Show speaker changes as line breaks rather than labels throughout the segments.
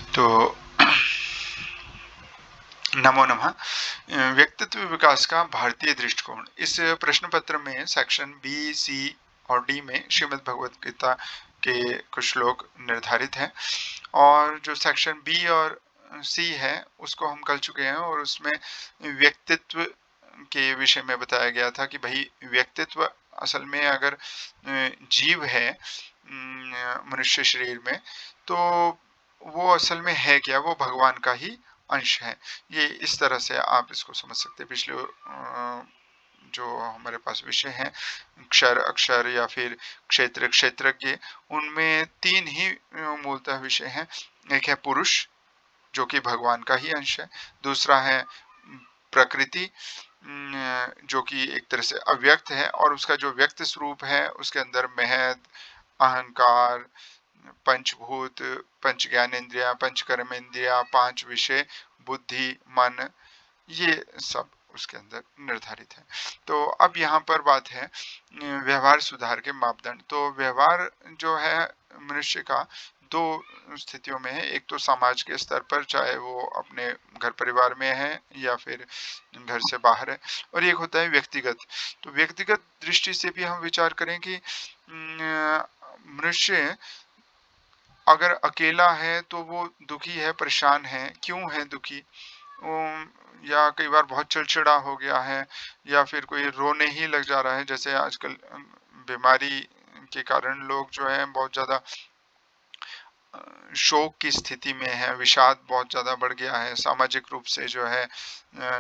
तो नमो नमः। व्यक्तित्व विकास का भारतीय दृष्टिकोण, इस प्रश्न पत्र में सेक्शन बी, सी और डी में श्रीमद् भगवत गीता के कुछ श्लोक निर्धारित हैं, और जो सेक्शन बी और सी है उसको हम कर चुके हैं, और उसमें व्यक्तित्व के विषय में बताया गया था कि भाई व्यक्तित्व असल में अगर जीव है मनुष्य शरीर में, तो वो असल में है क्या, वो भगवान का ही अंश है। ये इस तरह से आप इसको समझ सकते हैं। पिछले जो हमारे पास विषय हैं, क्षर अक्षर या फिर क्षेत्र क्षेत्रज्ञ, उनमें तीन ही मूलतः विषय हैं। एक है पुरुष, जो कि भगवान का ही अंश है। दूसरा है प्रकृति, जो कि एक तरह से अव्यक्त है, और उसका जो व्यक्त स्वरूप है उसके अंदर महत, अहंकार, पंचभूत, पंच ज्ञानेन्द्रिया, पंच कर्मेंद्रिया, पांच विषय, बुद्धि, मन, ये सब उसके अंदर निर्धारित है। तो अब यहाँ पर बात है व्यवहार सुधार के मापदंड। तो व्यवहार जो है मनुष्य का दो स्थितियों में है। एक तो समाज के स्तर पर, चाहे वो अपने घर परिवार में है या फिर घर से बाहर है, और एक होता है व्यक्तिगत। तो व्यक्तिगत दृष्टि से भी हम विचार करें कि मनुष्य अगर अकेला है तो वो दुखी है, परेशान है। क्यों है दुखी? या कई बार बहुत चिड़चिड़ा हो गया है, या फिर कोई रोने ही लग जा रहा है। जैसे आजकल बीमारी के कारण लोग जो है बहुत ज्यादा शोक की स्थिति में है, विषाद बहुत ज्यादा बढ़ गया है, सामाजिक रूप से जो है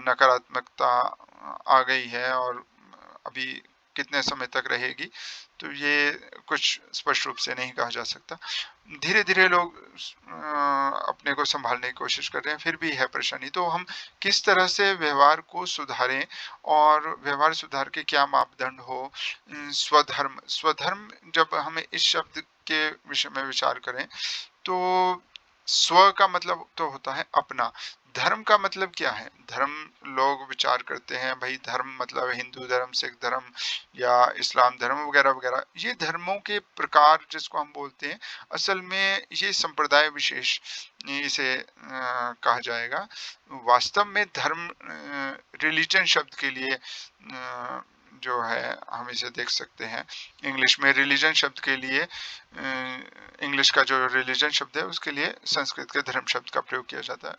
नकारात्मकता आ गई है, और अभी कितने समय तक रहेगी तो ये कुछ स्पष्ट रूप से नहीं कहा जा सकता। धीरे धीरे लोग अपने को संभालने की कोशिश कर रहे हैं, फिर भी है परेशानी। तो हम किस तरह से व्यवहार को सुधारें, और व्यवहार सुधार के क्या मापदंड हो? स्वधर्म, स्वधर्म जब हमें इस शब्द के विषय में विचार करें, तो स्व का मतलब तो होता है अपना। धर्म का मतलब क्या है? धर्म, लोग विचार करते हैं भाई धर्म मतलब हिंदू धर्म, सिख धर्म या इस्लाम धर्म वगैरह वगैरह। ये धर्मों के प्रकार जिसको हम बोलते हैं, असल में ये संप्रदाय विशेष इसे कहा जाएगा। वास्तव में धर्म रिलीजन शब्द के लिए जो है हम इसे देख सकते हैं। इंग्लिश में रिलीजन शब्द के लिए, इंग्लिश का जो रिलीजन शब्द है उसके लिए संस्कृत के धर्म शब्द का प्रयोग किया जाता है,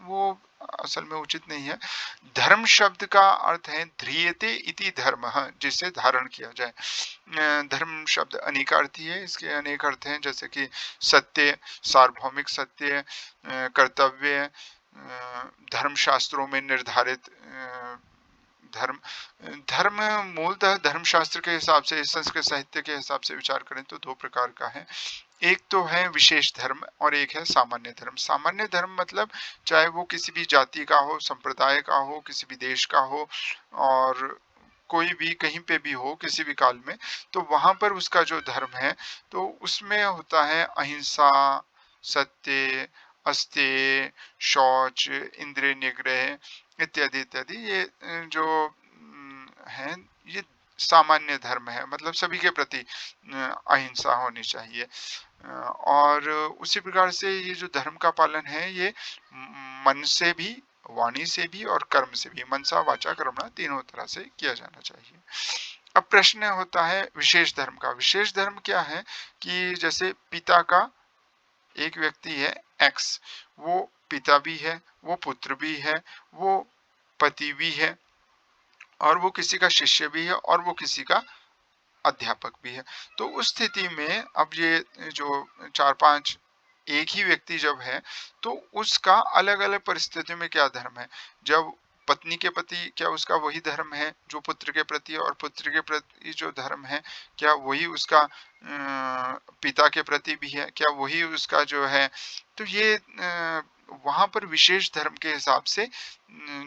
वो असल में उचित नहीं है। धर्म शब्द का अर्थ है ध्रियते इति धर्मः, जिसे धारण किया जाए। धर्म शब्द अनेकार्थी है, इसके अनेक अर्थ हैं, जैसे कि सत्य, सार्वभौमिक सत्य, कर्तव्य, धर्म शास्त्रों में निर्धारित धर्म। धर्म मूलतः धर्मशास्त्र के हिसाब से, संस्कृत साहित्य के हिसाब से विचार करें तो दो प्रकार का है। एक तो है विशेष धर्म और एक है सामान्य धर्म। सामान्य धर्म मतलब चाहे वो किसी भी जाति का हो, संप्रदाय का हो, किसी भी देश का हो, और कोई भी कहीं पे भी हो किसी भी काल में, तो वहां पर उसका जो धर्म है तो उसमें होता है अहिंसा, सत्य, अस्तेय, शौच, इंद्रिय निग्रह इत्यादि इत्यादि। ये जो है ये सामान्य धर्म है, मतलब सभी के प्रति अहिंसा होनी चाहिए। और उसी प्रकार से ये जो धर्म का पालन है ये मन से भी, वाणी से भी और कर्म से भी, मनसा वाचा कर्मणा, तीनों तरह से किया जाना चाहिए। अब प्रश्न होता है विशेष धर्म का। विशेष धर्म क्या है कि जैसे पिता का, एक व्यक्ति है एक्स, वो पिता भी है, वो पुत्र भी है, वो पति भी है, और वो किसी का शिष्य भी है, और वो किसी का अध्यापक भी है। तो उस स्थिति में अब ये जो चार पांच एक ही व्यक्ति जब है, तो उसका अलग अलग परिस्थितियों में क्या धर्म है। जब पत्नी के प्रति क्या उसका वही धर्म है जो पुत्र के प्रति, और पुत्र के प्रति जो धर्म है क्या वही उसका पिता के प्रति भी है, क्या वही उसका जो है। तो ये वहां पर विशेष धर्म के हिसाब से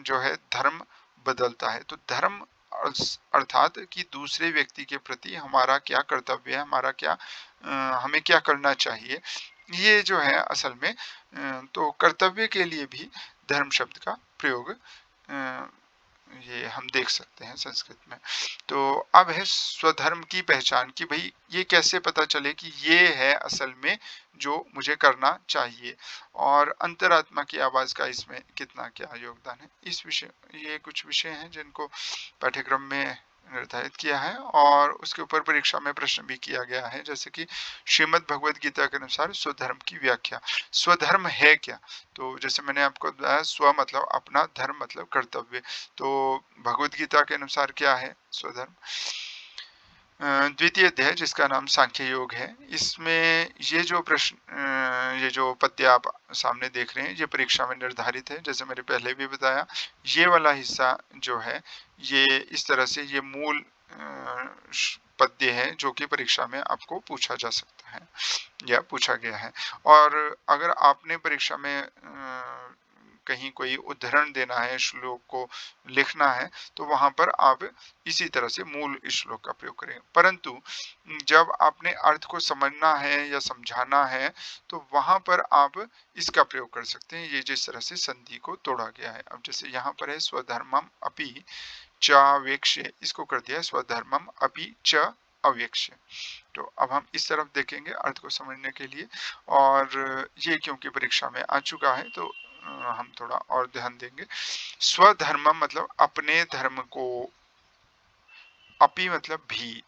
जो है धर्म बदलता है। तो धर्म अर्थात कि दूसरे व्यक्ति के प्रति हमारा क्या कर्तव्य है, हमारा क्या हमें क्या करना चाहिए, ये जो है असल में तो कर्तव्य के लिए भी धर्म शब्द का प्रयोग ये हम देख सकते हैं संस्कृत में। तो अब है स्वधर्म की पहचान कि भाई ये कैसे पता चले कि ये है असल में जो मुझे करना चाहिए, और अंतरात्मा की आवाज का इसमें कितना क्या योगदान है। इस विषय, ये कुछ विषय हैं जिनको पाठ्यक्रम में निर्धारित किया है, और उसके ऊपर परीक्षा में प्रश्न भी किया गया है। जैसे कि श्रीमद् भगवद गीता के अनुसार स्वधर्म की व्याख्या, स्वधर्म है क्या? तो जैसे मैंने आपको बताया, स्व मतलब अपना, धर्म मतलब कर्तव्य। तो भगवत गीता के अनुसार क्या है स्वधर्म? द्वितीय अध्याय जिसका नाम सांख्य योग है, इसमें ये जो प्रश्न, ये जो पद्य आप सामने देख रहे हैं, ये परीक्षा में निर्धारित है। जैसे मैंने पहले भी बताया, ये वाला हिस्सा जो है, ये इस तरह से ये मूल पद्य है जो कि परीक्षा में आपको पूछा जा सकता है या पूछा गया है। और अगर आपने परीक्षा में कहीं कोई उद्धरण देना है, श्लोक को लिखना है, तो वहां पर आप इसी तरह से मूल श्लोक का प्रयोग करें। परंतु जब आपने अर्थ को समझना है या समझाना है, तो वहां पर आप इसका प्रयोग कर सकते हैं, ये जिस तरह से संधि को तोड़ा गया है। अब जैसे यहाँ पर है स्वधर्मम अपि च अवेक्ष्य, इसको कर दिया है स्वधर्मम अपि च अवेक्ष्य। तो अब हम इस तरफ देखेंगे अर्थ को समझने के लिए, और ये क्योंकि परीक्षा में आ चुका है तो हम थोड़ा और ध्यान देंगे। स्वधर्म मतलब अपने धर्म को, अपि मतलब भी,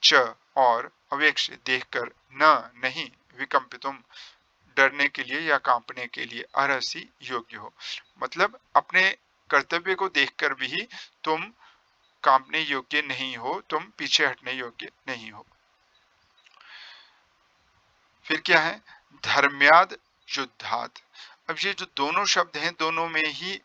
च और अवेक्ष देखकर, न नहीं, विकम्पितुम डरने के लिए या कांपने के लिए, अरहसी योग्य हो। मतलब अपने कर्तव्य को देखकर भी तुम कांपने योग्य नहीं हो, तुम पीछे हटने योग्य नहीं हो। फिर क्या है? धर्म्याद युद्धात। अब ये जो दोनों शब्द हैं, दोनों में ही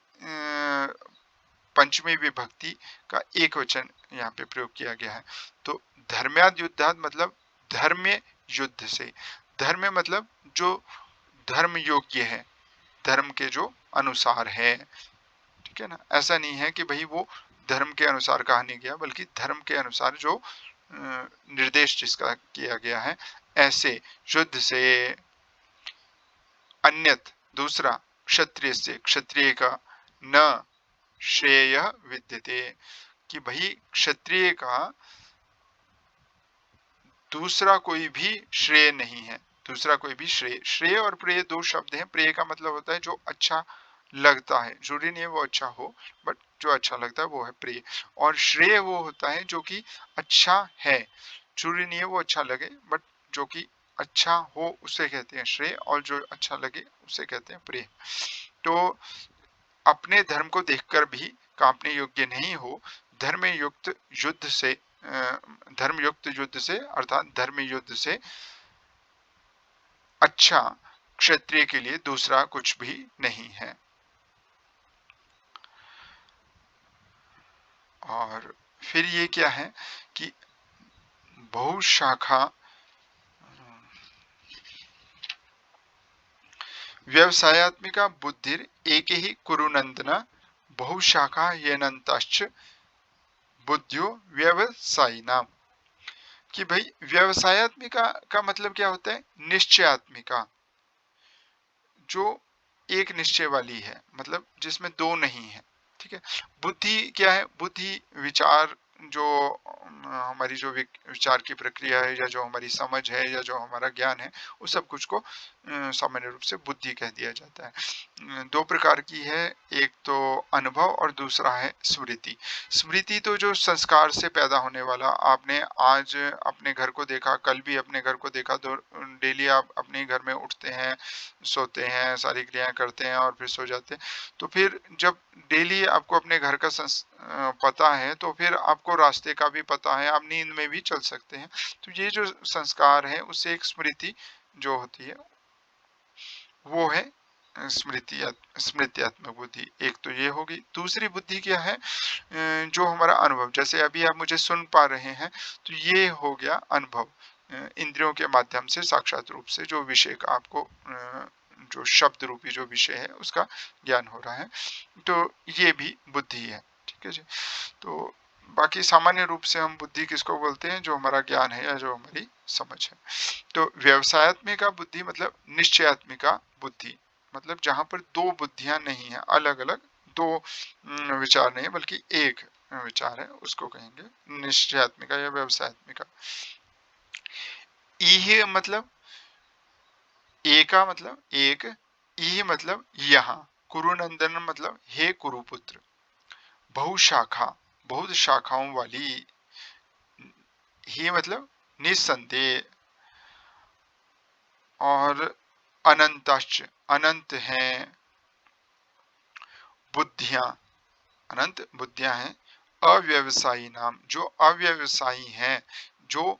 पंचमी विभक्ति का एक वचन यहाँ पे प्रयोग किया गया है। तो धर्म्याद युद्धात मतलब धर्म युद्ध से। धर्म मतलब जो धर्म योग्य है, धर्म के जो अनुसार है, ठीक है ना। ऐसा नहीं है कि भाई वो धर्म के अनुसार कहा नहीं गया, बल्कि धर्म के अनुसार जो निर्देश जिसका किया गया है, ऐसे युद्ध से। अन्यत दूसरा, क्षत्रिय से, क्षत्रिय का, न श्रेय विद्यते, कि भाई क्षत्रिय का दूसरा कोई भी श्रेय नहीं है। दूसरा कोई भी श्रेय, श्रेय और प्रेय दो शब्द हैं। प्रेय का मतलब होता है जो अच्छा लगता है, जरूरी नहीं है वो अच्छा हो, बट जो अच्छा लगता है वो है प्रेय। और श्रेय वो होता है जो कि अच्छा है, जरूरी नहीं है वो अच्छा लगे, बट जो कि अच्छा हो उसे कहते हैं श्रेय, और जो अच्छा लगे उसे कहते हैं प्रेय। तो अपने धर्म को देखकर भी कांपने योग्य नहीं हो, धर्म युक्त युद्ध से, धर्म युक्त युद्ध से अर्थात धर्म युद्ध से अच्छा क्षत्रिय के लिए दूसरा कुछ भी नहीं है। और फिर ये क्या है कि बहुशाखा व्यवसायत्मिका बुद्धिर एक ही कुरुनंदना बहुशाखा येनंताश्च बुद्धियो व्यवसायिनाम। कि भाई व्यवसायत्मिका का मतलब क्या होता है? निश्चयात्मिका, जो एक निश्चय वाली है, मतलब जिसमें दो नहीं है, ठीक है। बुद्धि क्या है? बुद्धि विचार, जो हमारी जो विचार की प्रक्रिया है, या जो हमारी समझ है, या जो हमारा ज्ञान है, उस सब कुछ को सामान्य रूप से बुद्धि कह दिया जाता है। दो प्रकार की है, एक तो अनुभव और दूसरा है स्मृति। स्मृति तो जो संस्कार से पैदा होने वाला, आपने आज अपने घर को देखा, कल भी अपने घर को देखा, तो डेली आप अपने घर में उठते हैं, सोते हैं, सारी क्रियाएं करते हैं और फिर सो जाते हैं। तो फिर जब डेली आपको अपने घर का पता है, तो फिर आपको रास्ते का भी पता है, आप नींद में भी चल सकते हैं। तो ये जो संस्कार है, उससे एक स्मृति जो होती है वो है स्मृत्यात्मक बुद्धि। एक तो ये होगी। दूसरी बुद्धि क्या है? जो हमारा अनुभव, जैसे अभी आप मुझे सुन पा रहे हैं, तो ये हो गया अनुभव। इंद्रियों के माध्यम से साक्षात रूप से जो विषय का आपको, जो शब्द रूपी जो विषय है उसका ज्ञान हो रहा है, तो ये भी बुद्धि है, ठीक है जी। तो बाकी सामान्य रूप से हम बुद्धि किसको बोलते हैं? जो हमारा ज्ञान है या जो हमारी समझ है। तो व्यवसायत्मिका बुद्धि मतलब निश्चयात्मिका बुद्धि, मतलब जहां पर दो बुद्धियां नहीं है, अलग अलग दो विचार नहीं है, बल्कि एक विचार है, उसको कहेंगे निश्चयात्मिका या व्यवसायत्मिका। इह मतलब एका मतलब एक, इह मतलब यहाँ, कुरुनंदन मतलब हे कुरुपुत्र, बहुशाखा बहुत शाखाओं वाली, ही मतलब निस्संदेह, और अनंताश्च अनंत हैं, बुद्धियां अनंत बुद्धियां हैं, अव्यवसायी नाम जो अव्यवसायी हैं, जो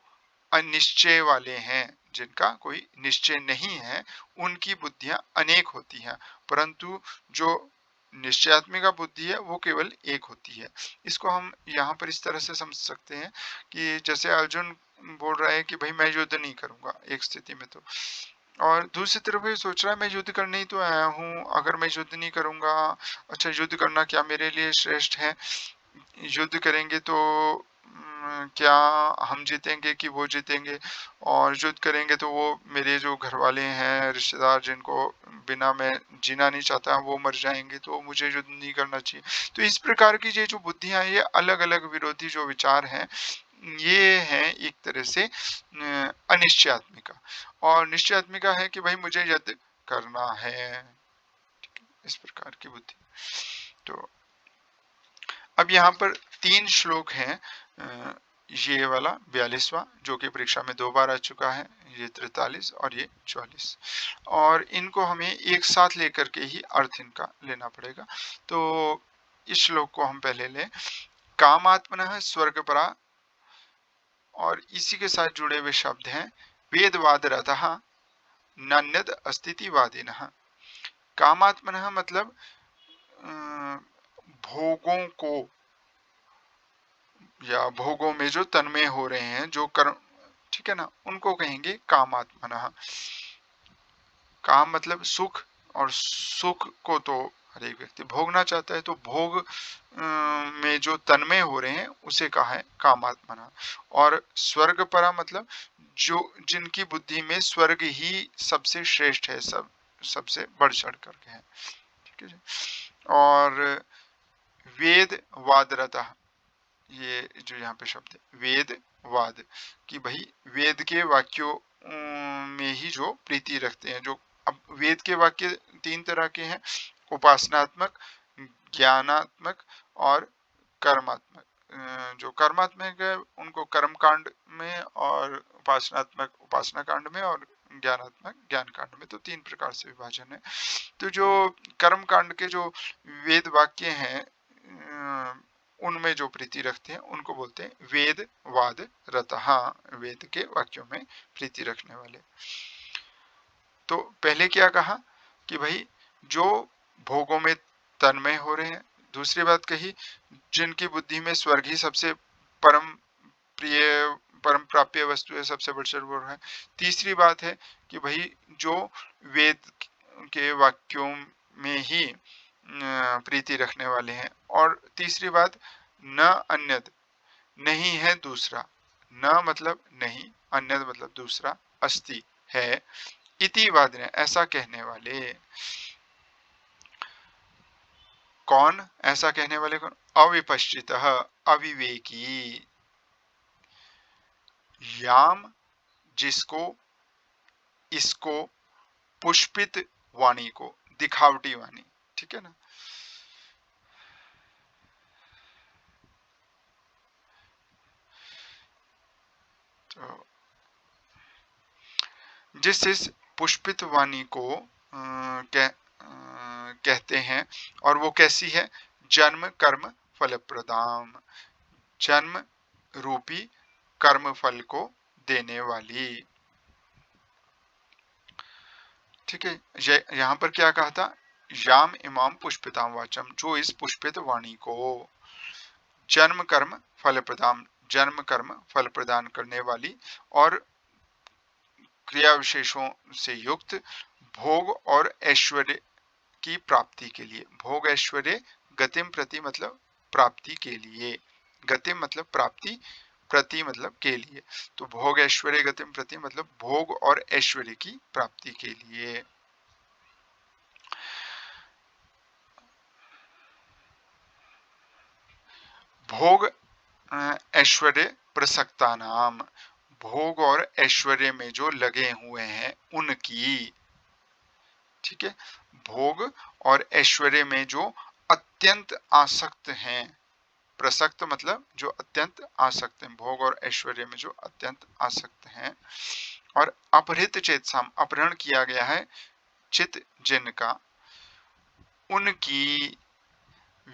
अनिश्चय वाले हैं, जिनका कोई निश्चय नहीं है, उनकी बुद्धियां अनेक होती हैं, परंतु जो निश्चयात्मिका बुद्धि है वो केवल एक होती है। इसको हम यहाँ पर इस तरह से समझ सकते हैं कि जैसे अर्जुन बोल रहा है कि भाई मैं युद्ध नहीं करूंगा एक स्थिति में, तो और दूसरी तरफ ये सोच रहा है मैं युद्ध करने ही तो आया हूँ, अगर मैं युद्ध नहीं करूंगा, अच्छा युद्ध करना क्या मेरे लिए श्रेष्ठ है, युद्ध करेंगे तो क्या हम जीतेंगे कि वो जीतेंगे, और युद्ध करेंगे तो वो मेरे जो घर वाले हैं, रिश्तेदार, जिनको बिना मैं जीना नहीं चाहता वो मर जाएंगे, तो मुझे युद्ध नहीं करना चाहिए। तो इस प्रकार की ये जो बुद्धियां, ये अलग अलग विरोधी जो विचार हैं, ये हैं एक तरह से अनिश्चयात्मिका। और निश्चयात्मिका है कि भाई मुझे युद्ध करना है, इस प्रकार की बुद्धि। तो अब यहाँ पर 3 श्लोक हैं, ये वाला 42वां जो कि परीक्षा में 2 बार आ चुका है, ये 43 और ये 44, और इनको हमें एक साथ लेकर के ही अर्थ इनका लेना पड़ेगा। तो इस श्लोक को हम पहले लें। कामात्मनः स्वर्गपरा, और इसी के साथ जुड़े हुए शब्द हैं वेदवाद रतः नान्यद अस्तितिवादिनः। कामात्मनः मतलब भोगों को, या भोगों में जो तन्मय हो रहे हैं, जो कर्म, ठीक है ना, उनको कहेंगे कामात्मनः। काम मतलब सुख, और सुख को तो हर एक व्यक्ति भोगना चाहता है, तो भोग में जो तन्मय हो रहे हैं उसे कहा है कामात्मना। और स्वर्ग परा मतलब जो जिनकी बुद्धि में स्वर्ग ही सबसे श्रेष्ठ है, सबसे बढ़ चढ़ करके है, ठीक है जी। और वेद वादरता, ये जो यहाँ पे शब्द है वेद वाद, कि भाई वेद के वाक्यों में ही जो प्रीति रखते हैं, जो अब वेद के वाक्य 3 तरह के हैं, उपासनात्मक, ज्ञानात्मक और कर्मात्मक। जो कर्मात्मक है उनको कर्म कांड में, और उपासनात्मक उपासना कांड में, और ज्ञानात्मक ज्ञान कांड में, तो 3 प्रकार से विभाजन है। तो जो कर्म कांड के जो वेद वाक्य हैं, उनमें जो प्रीति रखते हैं उनको बोलते हैं वेद वाद रतः, वेद के वाक्यों में प्रीति रखने वाले। तो पहले क्या कहा कि भाई जो भोगों में तन्मय हो रहे हैं, दूसरी बात कही जिनकी बुद्धि में स्वर्ग ही सबसे परम प्रिय, परम प्राप्य वस्तु है, सबसे बढ़ चढ़ रहा है। तीसरी बात है कि भाई जो वेद के वाक्यों में ही प्रीति रखने वाले हैं, और तीसरी बात न अन्यद, नहीं है दूसरा, न मतलब नहीं, अन्यद मतलब दूसरा, अस्ति है, इति वादिने ऐसा कहने वाले। कौन ऐसा कहने वाले? कौन? अविपश्चितः अविवेकी, याम जिसको, इसको, पुष्पित वाणी को, दिखावटी वाणी, ठीक है ना। तो जिस पुष्पित वाणी को कहते हैं, और वो कैसी है? जन्म कर्म फल प्रदाम, जन्म रूपी कर्म फल को देने वाली, ठीक है। यहाँ पर क्या कहा था? याम इमाम पुष्पिताम वाचम, जो इस पुष्पित वाणी को, जन्म कर्म फल प्रदान, जन्म कर्म फल प्रदान करने वाली, और क्रिया विशेषों से युक्त, भोग और ऐश्वर्य की प्राप्ति के लिए। भोग ऐश्वर्य गतिम प्रति मतलब प्राप्ति के लिए, गतिम मतलब प्राप्ति, प्रति मतलब के लिए, तो भोग ऐश्वर्य गतिम प्रति मतलब भोग और ऐश्वर्य की प्राप्ति के लिए। भोग ऐश्वर्य प्रसक्ता नाम, भोग और ऐश्वर्य में जो लगे हुए हैं उनकी, ठीक है, भोग और ऐश्वर्य में जो अत्यंत आसक्त हैं, प्रसक्त मतलब जो अत्यंत आसक्त हैं, भोग और ऐश्वर्य में जो अत्यंत आसक्त हैं, और अपहृत चेतसाम, अपहरण किया गया है चित जिनका, उनकी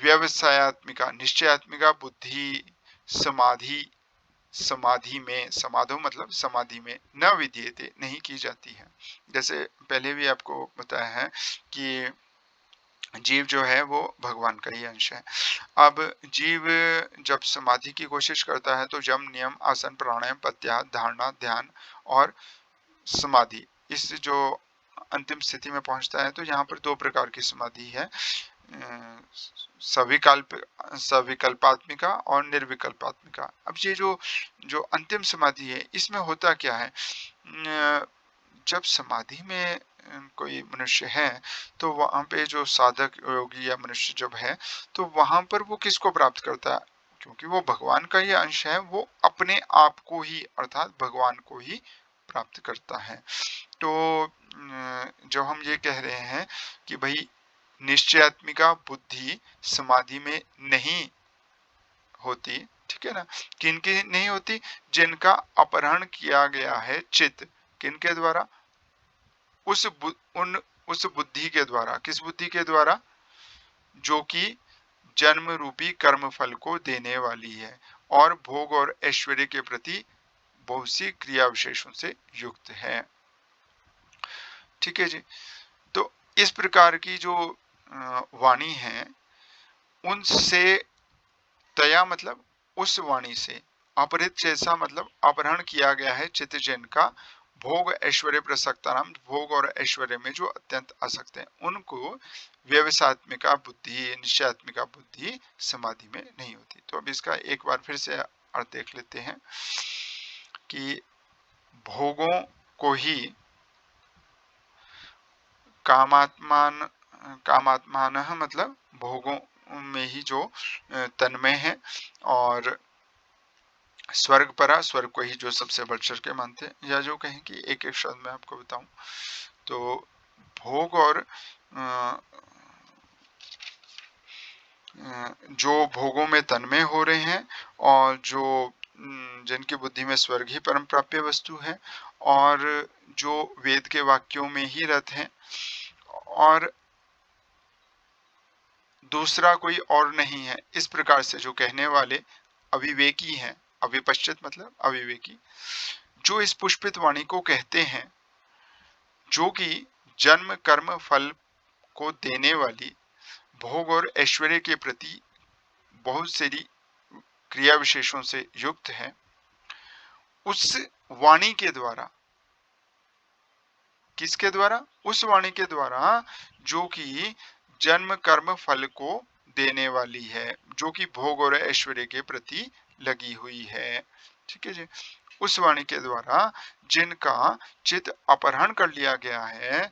व्यवसायत्मिका निश्चयात्मिका बुद्धि समाधि, समाधि में, समाधो मतलब समाधि में, न विधीयते नहीं की जाती है। जैसे पहले भी आपको बताया है कि जीव जो है वो भगवान का ही अंश है। अब जीव जब समाधि की कोशिश करता है तो यम नियम आसन प्राणायाम प्रत्याहार धारणा ध्यान और समाधि, इस जो अंतिम स्थिति में पहुंचता है, तो यहाँ पर दो प्रकार की समाधि है, सविकल्प सविकल्पात्मिका और निर्विकल्पात्मिका। अब ये जो अंतिम समाधि है, इसमें होता क्या है, जब समाधि में कोई मनुष्य है तो वहां पे जो साधक योगी या मनुष्य जब है, तो वहां पर वो किसको प्राप्त करता है, क्योंकि वो भगवान का ही अंश है, वो अपने आप को ही अर्थात भगवान को ही प्राप्त करता है। तो जो हम ये कह रहे हैं कि भाई निश्चयात्मिका बुद्धि समाधि में नहीं होती, ठीक है ना, किनकी नहीं होती, जिनका अपहरण किया गया है चित्त, किनके द्वारा, उस बुद्धि के द्वारा, किस बुद्धि के द्वारा, जो कि जन्म रूपी कर्म फल को देने वाली है और भोग और ऐश्वर्य के प्रति बहुत सी क्रिया विशेषों से युक्त है, ठीक है जी। तो इस प्रकार की जो वाणी है, उनसे तया मतलब उस वाणी से, अपहृत जैसा मतलब अपहरण किया गया है चित्त जिनका, भोग ऐश्वर्य प्रसक्ता नाम, भोग और ऐश्वर्य में जो अत्यंत आसक्त हैं, उनको व्यवसायत्मिका बुद्धि निश्चयात्मिका बुद्धि समाधि में नहीं होती। तो अब इसका एक बार फिर से अर्थ देख लेते हैं कि भोगों को ही कामात्मान, कामात्मान मतलब भोगों में ही जो तन्मय है, और स्वर्ग परा, स्वर्ग को ही जो सबसे बढ़ चढ़ के मानते हैं, या जो कहें कि एक एक शब्द में आपको बताऊं तो भोग और जो भोगों में तन्मय हो रहे हैं, और जो जिनकी बुद्धि में स्वर्ग ही परम प्राप्य वस्तु है, और जो वेद के वाक्यों में ही रत हैं, और दूसरा कोई और नहीं है, इस प्रकार से जो कहने वाले अविवेकी हैं, अविपश्चित मतलब अविवेकी, जो इस पुष्पित वाणी को कहते हैं, जो कि जन्म कर्म फल को देने वाली भोग और ऐश्वर्य के प्रति बहुत सारी क्रिया विशेषों से युक्त है, उस वाणी के द्वारा, किसके द्वारा, उस वाणी के द्वारा जो कि जन्म कर्म फल को देने वाली है, जो कि भोग और ऐश्वर्य के प्रति लगी हुई है, ठीक है जी। उस वाणी के द्वारा जिनका चित्त अपहरण कर लिया गया है,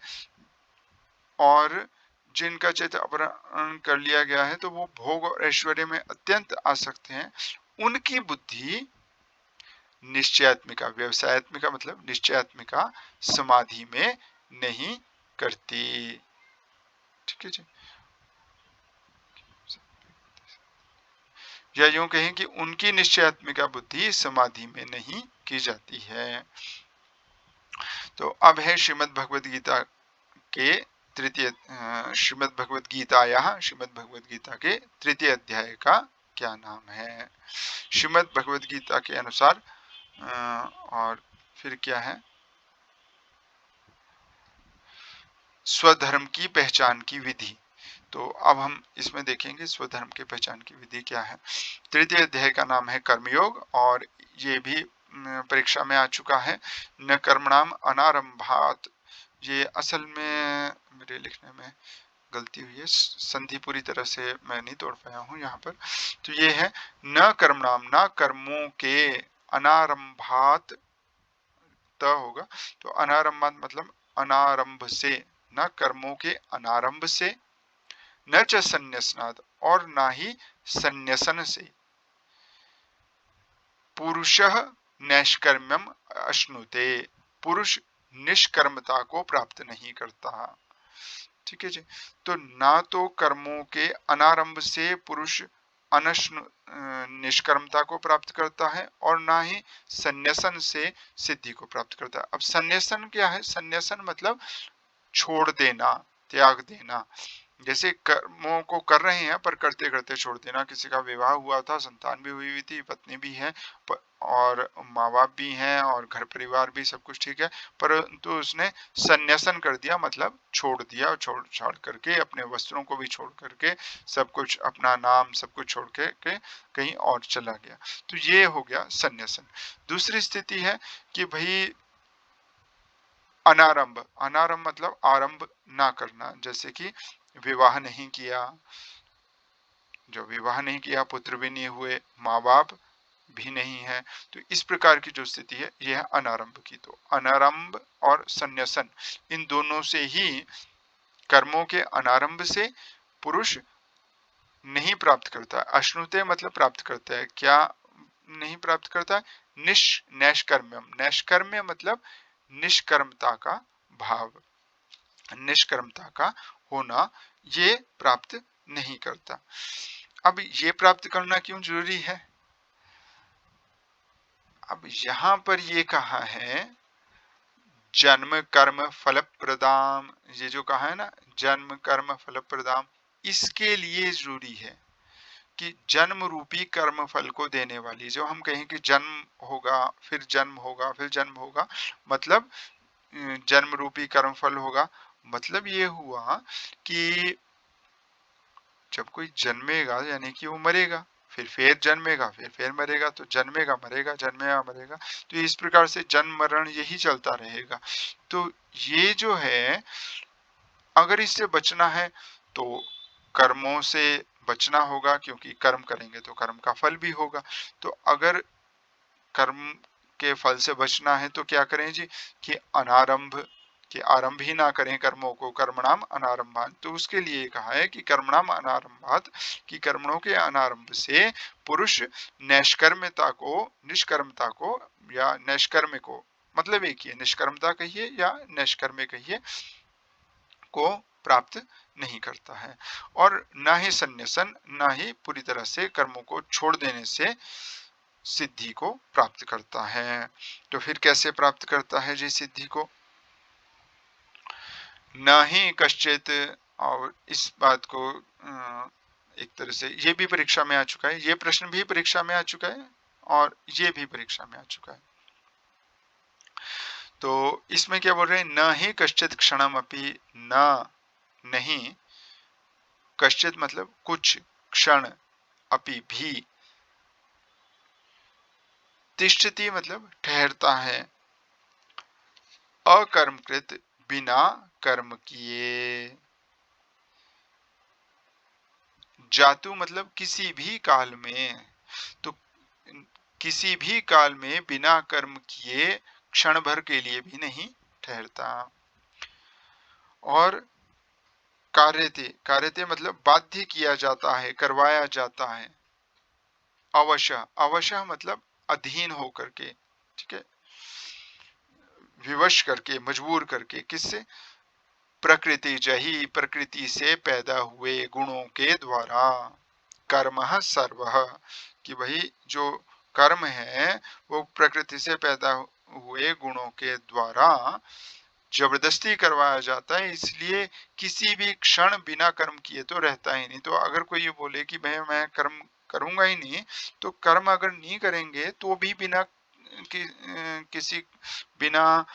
और जिनका चित्त अपहरण कर लिया गया है, तो वो भोग और ऐश्वर्य में अत्यंत आसक्त हैं, उनकी बुद्धि निश्चयात्मिका, व्यवसायत्मिका मतलब निश्चयात्मिका समाधि में नहीं करती, ठीक है जी। या यूं कहें कि उनकी निश्चयात्मिका बुद्धि समाधि में नहीं की जाती है। तो अब है श्रीमद् भगवद गीता के तृतीय, श्रीमद् भगवद गीतायाः श्रीमद् भगवद गीता के तृतीय अध्याय का क्या नाम है। श्रीमद् भगवद गीता के अनुसार और फिर क्या है, स्वधर्म की पहचान की विधि। तो अब हम इसमें देखेंगे स्वधर्म की पहचान की विधि क्या है। तृतीय अध्याय का नाम है कर्मयोग, और ये भी परीक्षा में आ चुका है। न कर्मणाम अनारंभात, ये असल में मेरे लिखने में गलती हुई है, संधि पूरी तरह से मैं नहीं तोड़ पाया हूँ यहाँ पर। तो ये है न कर्मणाम, न कर्मों के, अनारंभात त होगा, तो अनारंभात मतलब अनारंभ से, न कर्मों के अनारंभ से, न च संन्यासनाद और ना ही संन्यासन से, पुरुषः नैष्कर्म्यम अश्नुते, पुरुष निष्कर्मता को प्राप्त नहीं करता। ठीक है जी। तो ना तो कर्मों के अनारंभ से पुरुष निष्कर्मता को प्राप्त करता है और ना ही संन्यासन से सिद्धि को प्राप्त करता है। अब संन्यासन क्या है? संन्यासन मतलब छोड़ देना, त्याग देना। जैसे कर्मों को कर रहे हैं पर करते करते छोड़ देना। किसी का विवाह हुआ था, संतान भी हुई थी, पत्नी भी है और माँ बाप भी हैं और घर परिवार भी सब कुछ ठीक है, परंतु उसने संन्यासन कर दिया, मतलब छोड़ दिया, और छोड़ छाड़ करके अपने वस्त्रों को भी छोड़ करके सब कुछ, अपना नाम सब कुछ छोड़ के कहीं और चला गया। तो ये हो गया संन्यासन। दूसरी स्थिति है कि भाई अनारंभ। अनारंभ मतलब आरंभ ना करना, जैसे कि विवाह नहीं किया, जो विवाह नहीं किया, पुत्र भी नहीं हुए, माँ बाप भी नहीं है, तो इस प्रकार की जो स्थिति है यह है अनारंभ की। तो अनारंभ और संन्यासन, इन दोनों से ही, कर्मों के अनारंभ से पुरुष नहीं प्राप्त करता। अश्नुते मतलब प्राप्त करता है, क्या नहीं प्राप्त करता? नैष्कर्म्यम। नैष्कर्म्य मतलब निष्कर्मता का भाव, निष्कर्मता का होना, ये प्राप्त नहीं करता। अब ये प्राप्त करना क्यों जरूरी है? अब यहां पर ये कहा है जन्म कर्म फल प्रदाम, ये जो कहा है ना जन्म कर्म फल प्रदाम, इसके लिए जरूरी है कि जन्म रूपी कर्म फल को देने वाली, जो हम कहें कि जन्म होगा फिर जन्म होगा फिर जन्म होगा, मतलब जन्म रूपी कर्म फल होगा, मतलब ये हुआ कि जब कोई जन्मेगा यानी कि वो मरेगा, फिर जन्मेगा, फिर मरेगा, तो जन्मेगा मरेगा, जन्मेगा मरेगा, तो इस प्रकार से जन्म मरण यही चलता रहेगा। तो ये जो है, अगर इससे बचना है तो कर्मों से बचना होगा, क्योंकि कर्म करेंगे तो कर्म का फल भी होगा। तो अगर कर्म के फल से बचना है तो क्या करें जी, कि अनारंभ, कि आरंभ ही ना करें कर्मों को, कर्मणाम अनारंभात। तो उसके लिए कहा है कि कर्मणाम अनारंभात, कि कर्मों के अनारंभ से पुरुष नैष्कर्म्यता को, निष्कर्मता को या नैष्कर्म्य को, मतलब एक ही है, निष्कर्मता कहिए या नैष्कर्म्य कहिए, को प्राप्त नहीं करता है। और ना ही संन्यासन, ना ही पूरी तरह से कर्मों को छोड़ देने से सिद्धि को प्राप्त करता है। तो फिर कैसे प्राप्त करता है जी सिद्धि को? न ही कश्चित, और इस बात को एक तरह से ये भी परीक्षा में आ चुका है, ये प्रश्न भी परीक्षा में आ चुका है और ये भी परीक्षा में आ चुका है। तो इसमें क्या बोल रहे हैं? न ही कश्चित क्षणम अपि, न नहीं, कश्चित मतलब कुछ, क्षण, अपि भी, तिष्ठति मतलब ठहरता है, अकर्मकृत बिना कर्म किए, जातु मतलब किसी भी काल में, तो किसी भी काल में बिना कर्म किए क्षण भर के लिए भी नहीं ठहरता। और कार्यते, कार्यते मतलब बाध्य किया जाता है, करवाया जाता है। अवश्य, अवश्य मतलब अधीन होकर के, ठीक है, विवश करके, मजबूर करके, किससे? प्रकृति जही, प्रकृति से पैदा हुए गुणों के द्वारा, कर्म सर्व, कि वही जो कर्म है वो प्रकृति से पैदा हुए गुणों के द्वारा जबरदस्ती करवाया जाता है, इसलिए किसी भी क्षण बिना कर्म किए तो रहता ही नहीं। तो अगर कोई ये बोले कि भाई मैं कर्म करूंगा ही नहीं, तो कर्म अगर नहीं करेंगे तो भी बिना किसी बिना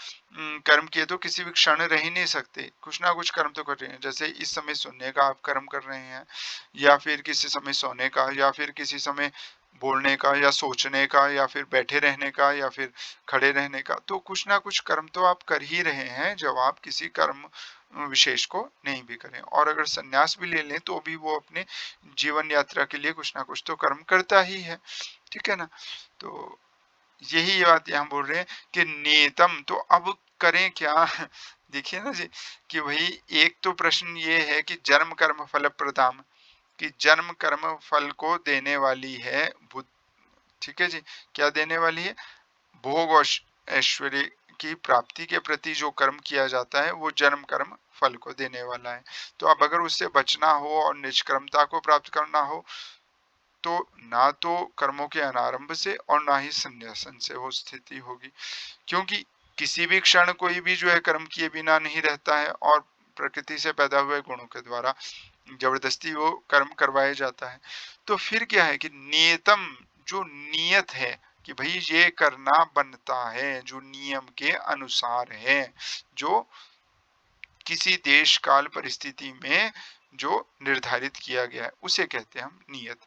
कर्म किए तो किसी भी क्षण रह ही नहीं सकते, कुछ ना कुछ कर्म तो कर रहे हैं। जैसे इस समय सुनने का आप कर्म कर रहे हैं, या फिर किसी समय सोने का, या फिर किसी समय बोलने का, या सोचने का, या फिर बैठे रहने का, या फिर खड़े रहने का, तो कुछ ना कुछ कर्म तो आप कर ही रहे हैं जब आप किसी कर्म विशेष को नहीं भी करें। और अगर संन्यास भी ले लें तो भी वो अपने जीवन यात्रा के लिए कुछ ना कुछ तो कर्म करता ही है, ठीक है ना। तो यही बात यहाँ बोल रहे हैं कि नियतम, तो अब करें क्या? देखिए ना जी, कि भाई एक तो प्रश्न ये है कि जन्म कर्म फल प्रदाम, कि जन्म कर्म फल को देने वाली है ठीक है जी। क्या देने वाली है? भोग और ऐश्वर्य की प्राप्ति के प्रति जो कर्म किया जाता है वो जन्म कर्म फल को देने वाला है। तो अब अगर उससे बचना हो और निष्कर्मता को प्राप्त करना हो तो ना तो कर्मों के अनारंभ से और ना ही संन्यासन से वो स्थिति होगी, क्योंकि किसी भी क्षण कोई भी जो है कर्म किए बिना नहीं रहता है और प्रकृति से पैदा हुए गुणों के द्वारा जबरदस्ती वो कर्म करवाया जाता है। तो फिर क्या है कि नियतम जो नियत है कि भाई ये करना बनता है, जो नियम के अनुसार है, जो किसी देश काल परिस्थिति में जो निर्धारित किया गया है उसे कहते हैं हम नियत।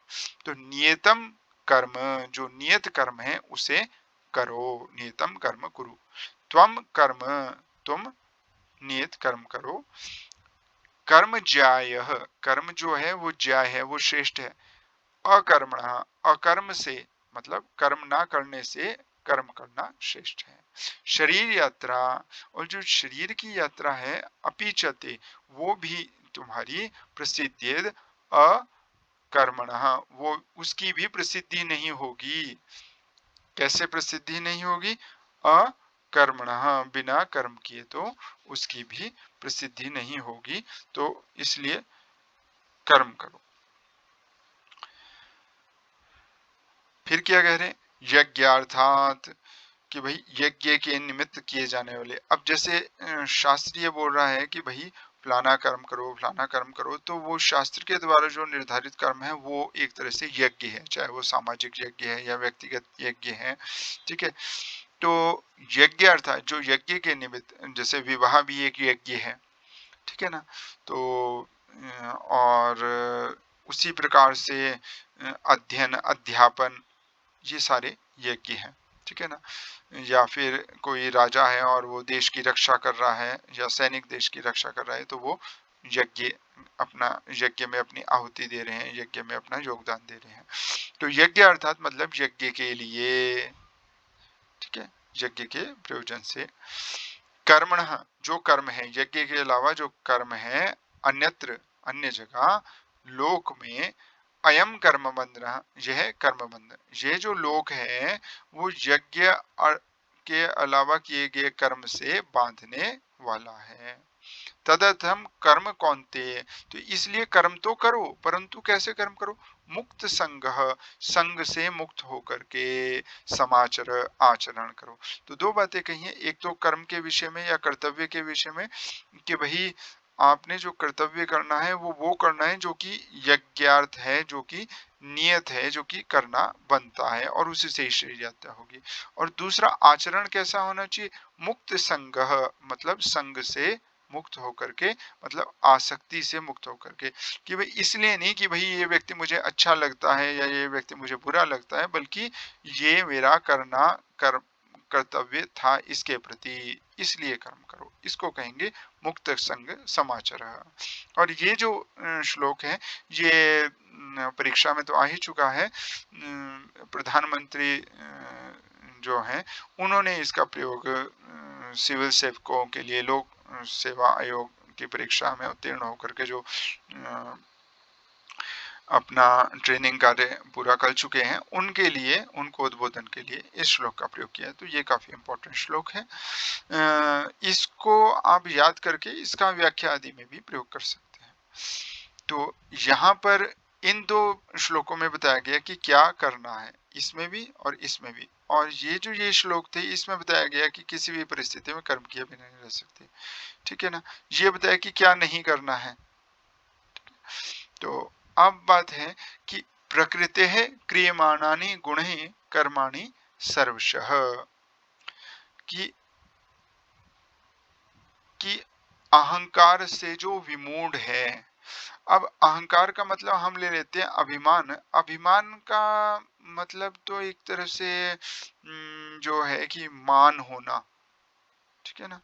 तो नियतम कर्म, जो नियत कर्म है उसे करो, नियतम कर्म कुरु। त्वम कर्म, तुम नियत कर्म करो। कर्म ज्यायः, कर्म जो है वो ज्याय है, वो श्रेष्ठ है। अकर्मणः, अकर्म से मतलब कर्म ना करने से कर्म करना श्रेष्ठ है। शरीर यात्रा, और जो शरीर की यात्रा है, अपीचते, वो भी तुम्हारी प्रसिद्धियद अकर्मणः, वो उसकी भी प्रसिद्धि नहीं होगी। कैसे प्रसिद्धि नहीं होगी? अकर्मणः, बिना कर्म किए तो उसकी भी प्रसिद्धि नहीं होगी, तो इसलिए कर्म करो। फिर क्या कह रहे हैं? यज्ञार्थात, कि भाई यज्ञ के निमित्त किए जाने वाले। अब जैसे शास्त्रीय बोल रहा है कि भाई फलाना कर्म करो, फलाना कर्म करो, तो वो शास्त्र के द्वारा जो निर्धारित कर्म है वो एक तरह से यज्ञ है, चाहे वो सामाजिक यज्ञ है या व्यक्तिगत यज्ञ है। ठीक है। तो यज्ञ अर्थात जो यज्ञ के निमित्त, जैसे विवाह भी एक यज्ञ है, ठीक है ना। तो और उसी प्रकार से अध्ययन, अध्यापन, ये सारे यज्ञ हैं, ठीक है ना। या फिर कोई राजा है और वो देश की रक्षा कर रहा है या सैनिक देश की रक्षा कर रहा है, तो वो यज्ञ, अपना यज्ञ में अपनी आहुति दे रहे हैं, यज्ञ में अपना योगदान दे रहे हैं। तो यज्ञ अर्थात मतलब यज्ञ के लिए, ठीक है, यज्ञ के प्रयोजन से। कर्मणः, जो कर्म है, यज्ञ के अलावा जो कर्म है, अन्यत्र, अन्य जगह, लोक में, अयम कर्म बंधन, यह कर्म बंधन, ये जो लोक है वो यज्ञ के अलावा किए गए कर्म से बांधने वाला है। तदर्थम कर्म कौन्ते, तो इसलिए कर्म तो करो, परंतु कैसे कर्म करो? मुक्त संग, संग से मुक्त होकर के समाचर, आचरण करो। तो दो बातें कही है, एक तो कर्म के विषय में या कर्तव्य के विषय में कि भाई आपने जो कर्तव्य करना है वो करना है जो कि यज्ञार्थ है, जो कि नियत है, जो कि करना बनता है और उसी से ही शरीर यात्रा होगी। और दूसरा आचरण कैसा होना चाहिए? मुक्त संग, मतलब संग से मुक्त होकर के, मतलब आसक्ति से मुक्त होकर के, कि भाई इसलिए नहीं कि भाई ये व्यक्ति मुझे अच्छा लगता है या ये व्यक्ति मुझे बुरा लगता है, बल्कि ये मेरा करना कर्म कर्तव्य था इसके प्रति, इसलिए कर्म करो, इसको कहेंगे मुक्त संग समाचार। और ये जो श्लोक है ये परीक्षा में तो आ ही चुका है। प्रधानमंत्री जो हैं उन्होंने इसका प्रयोग सिविल सेवकों के लिए, लोक सेवा आयोग की परीक्षा में उत्तीर्ण होकर के जो अपना ट्रेनिंग कार्य पूरा कर चुके हैं उनके लिए, उनको उद्बोधन के लिए इस श्लोक का प्रयोग किया है। तो ये काफी इंपॉर्टेंट श्लोक है। इसको आप याद करके इसका व्याख्या आदि में भी प्रयोग कर सकते हैं। तो यहाँ पर इन दो श्लोकों में बताया गया कि क्या करना है, इसमें भी और इसमें भी। और ये जो ये श्लोक थे इसमें बताया गया कि किसी भी परिस्थिति में कर्म किए बिना नहीं रह सकते, ठीक है ना। ये बताया कि क्या नहीं करना है। तो अब बात है कि प्रकृतेः क्रियमाणानि गुणैः कर्माणि सर्वशः, कि अहंकार से जो विमूढ़ है। अब अहंकार का मतलब हम ले लेते हैं अभिमान। अभिमान का मतलब तो एक तरह से जो है कि मान होना, ठीक है ना,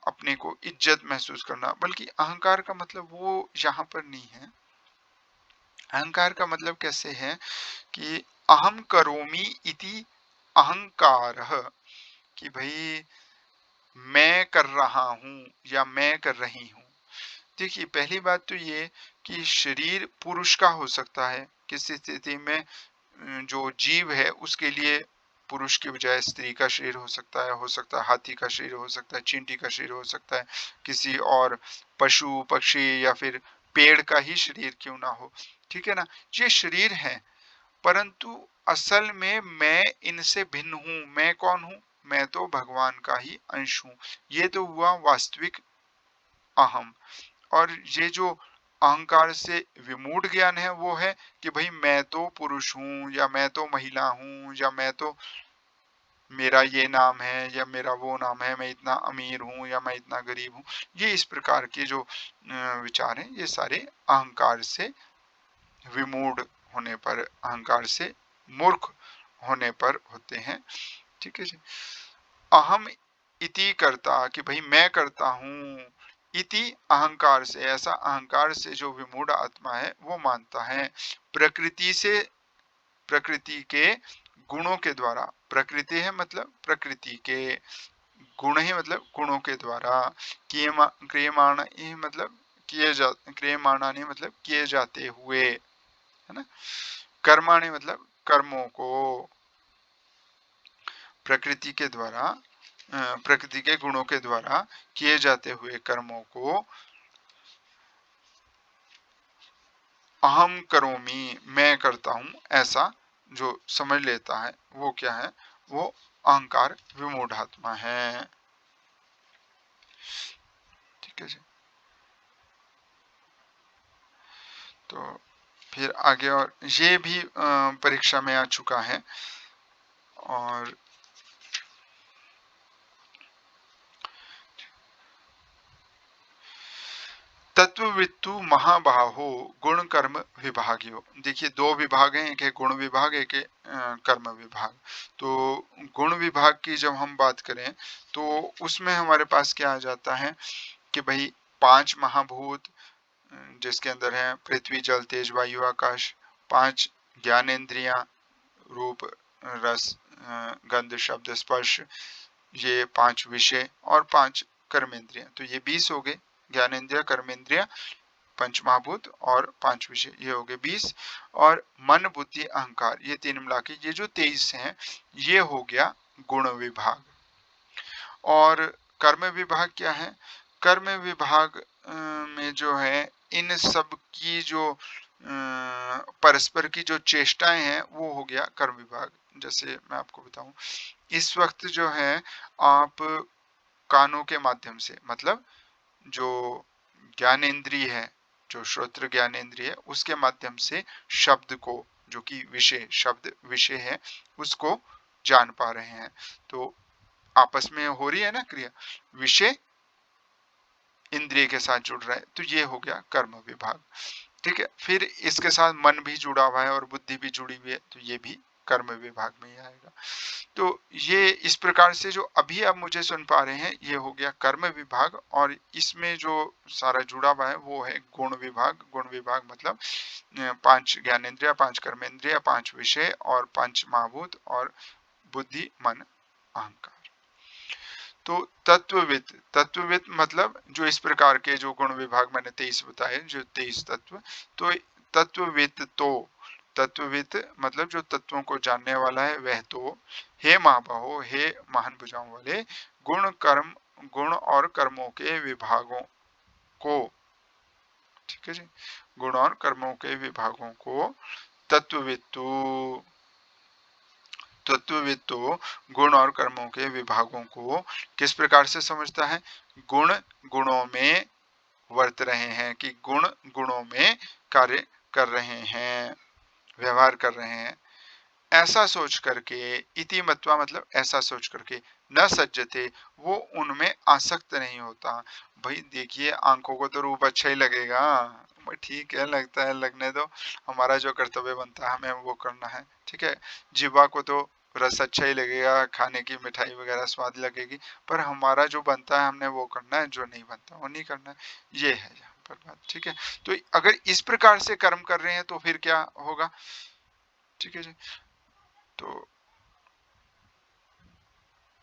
अपने को इज्जत महसूस करना, बल्कि अहंकार का मतलब वो यहाँ पर नहीं है। अहंकार का मतलब कैसे है कि अहम करोमि इति अहंकारः, कि भाई मैं कर रहा हूं या मैं कर रही हूं। देखिए पहली बात तो ये कि शरीर पुरुष का हो सकता है किसी स्थिति में, जो जीव है उसके लिए पुरुष की बजाय स्त्री का शरीर हो सकता है हाथी का शरीर हो सकता है, चींटी का शरीर हो सकता है, किसी और पशु पक्षी या फिर पेड़ का ही शरीर क्यों ना हो, ठीक है ना। ये शरीर है, परंतु असल में मैं इनसे भिन्न हूँ। मैं कौन हूँ? मैं तो भगवान का ही अंश हूँ। ये तो हुआ वास्तविक अहम। और ये जो अहंकार से विमूढ़ ज्ञान है वो है कि भाई मैं तो पुरुष हूँ या मैं तो महिला हूँ या मैं तो मेरा ये नाम है या मेरा वो नाम है, मैं इतना अमीर हूँ या मैं इतना गरीब हूँ। ये इस प्रकार के जो विचार हैं ये सारे अहंकार से विमूढ़ होने पर, अहंकार से मूर्ख होने पर होते हैं, ठीक है जी। अहम इति करता कि भाई मैं करता हूँ, इति अहंकार से, ऐसा अहंकार से जो विमूढ़ आत्मा है वो मानता है। प्रकृति से, प्रकृति के गुणों के द्वारा, प्रकृति है मतलब प्रकृति के, गुण ही मतलब गुणों के द्वारा, क्रियमाण ही मतलब क्रियमाणानि मतलब किए जाते हुए, है ना। कर्माणि मतलब कर्मों को, प्रकृति के द्वारा, प्रकृति के गुणों के द्वारा किए जाते हुए कर्मों को अहम करोमि, मैं करता हूं, ऐसा जो समझ लेता है वो क्या है? वो अहंकार विमूढ़ात्मा है, ठीक है जी। तो फिर आगे, और ये भी परीक्षा में आ चुका है। और तत्ववित्तु महाबाहो गुण कर्म विभागियो। देखिए दो विभाग हैं, एक है गुण विभाग, एक है कर्म विभाग। तो गुण विभाग की जब हम बात करें तो उसमें हमारे पास क्या आ जाता है कि भाई पांच महाभूत, जिसके अंदर है पृथ्वी जल तेज वायु आकाश, पांच ज्ञानेंद्रियां, रूप रस गंध शब्द स्पर्श, ये पांच विषय, और पांच कर्मेंद्रियां, तो ये 20 हो गए। ज्ञानेंद्रिय, कर्मेंद्रिय, पंच महाभूत और पांच विषय, ये हो गए 20। और मन बुद्धि अहंकार, ये तीन मिला के ये जो 23 हैं, ये हो गया गुण विभाग। और कर्म विभाग क्या है? कर्म विभाग में जो है इन सब की जो परस्पर की जो चेष्टाएं हैं वो हो गया कर्म विभाग। जैसे मैं आपको बताऊं, इस वक्त जो है आप कानों के माध्यम से, मतलब जो ज्ञानेंद्रिय है, जो श्रोत्र ज्ञानेंद्रिय है, उसके माध्यम से शब्द को, जो कि विषय, शब्द विषय है, उसको जान पा रहे हैं। तो आपस में हो रही है ना क्रिया, विषय इंद्रिय के साथ जुड़ रहा है, तो ये हो गया कर्म विभाग, ठीक है। फिर इसके साथ मन भी जुड़ा हुआ है और बुद्धि भी जुड़ी हुई है, तो ये भी कर्म विभाग में ही आएगा। तो ये इस प्रकार से जो अभी आप मुझे सुन पा रहे हैं ये हो गया कर्म विभाग। और इसमें जो सारा जुड़ा हुआ है वो है गुण विभाग। गुण विभाग मतलब पांच ज्ञानेंद्रिय, पांच कर्मेंद्रिय, पांच विषय और पांच महाभूत और बुद्धि मन अहंकार। तो तत्वविद, तत्वविद मतलब जो इस प्रकार के जो गुण विभाग मैंने 23 बताए, जो 23 तत्व, तो तत्वविद तो, तत्वविद मतलब जो तत्वों को जानने वाला है वह तो, हे महाबाहो, हे महान भुजाओं वाले, गुण कर्म, गुण और कर्मों के विभागों को, ठीक है जी, गुण और कर्मों के विभागों को तत्वविद तो, तत्वविद तो गुण और कर्मों के विभागों को किस प्रकार से समझता है? गुण गुणों में वर्त रहे हैं, कि गुण गुणों में कार्य कर रहे हैं, व्यवहार कर रहे हैं, ऐसा सोच करके, इति मत्वा मतलब ऐसा सोच करके, न सज्जते वो उनमें आसक्त नहीं होता। भाई देखिए आंखों को तो रूप अच्छा ही लगेगा, ठीक है लगता है, लगने दो, हमारा जो कर्तव्य बनता है हमें वो करना है, ठीक है। जीवा को तो रस अच्छा ही लगेगा, खाने की मिठाई वगैरह स्वाद लगेगी, पर हमारा जो बनता है हमने वो करना है, जो नहीं बनता वो नहीं करना है, ये है यहाँ पर बात, ठीक है। तो अगर इस प्रकार से कर्म कर रहे हैं तो फिर क्या होगा, ठीक है जी। तो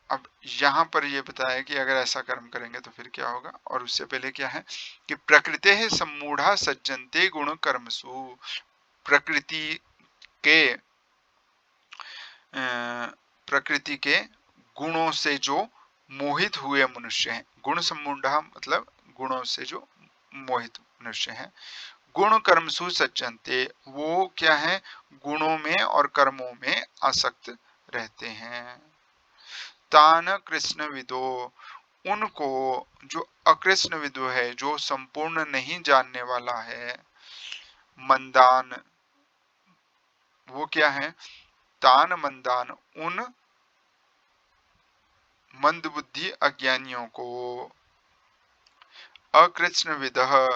अब यहाँ पर ये बताया कि अगर ऐसा कर्म करेंगे तो फिर क्या होगा, और उससे पहले क्या है कि प्रकृति है सम्मूढ़ा सज्जनते गुण कर्मसु, प्रकृति के प्रकृति के गुणों से जो मोहित हुए मनुष्य हैं। गुण सम्मूढ़ मतलब गुणों से जो मोहित मनुष्य हैं। गुण कर्मसु सज्जनते, वो क्या है, गुणों में और कर्मों में आसक्त रहते हैं। तान कृष्ण विदो, उनको, जो अकृष्ण विदु है, जो संपूर्ण नहीं जानने वाला है, मंदान, वो क्या है, तान मंदान, उन मंदबुद्धि अज्ञानियों को, अकृष्ण विदः,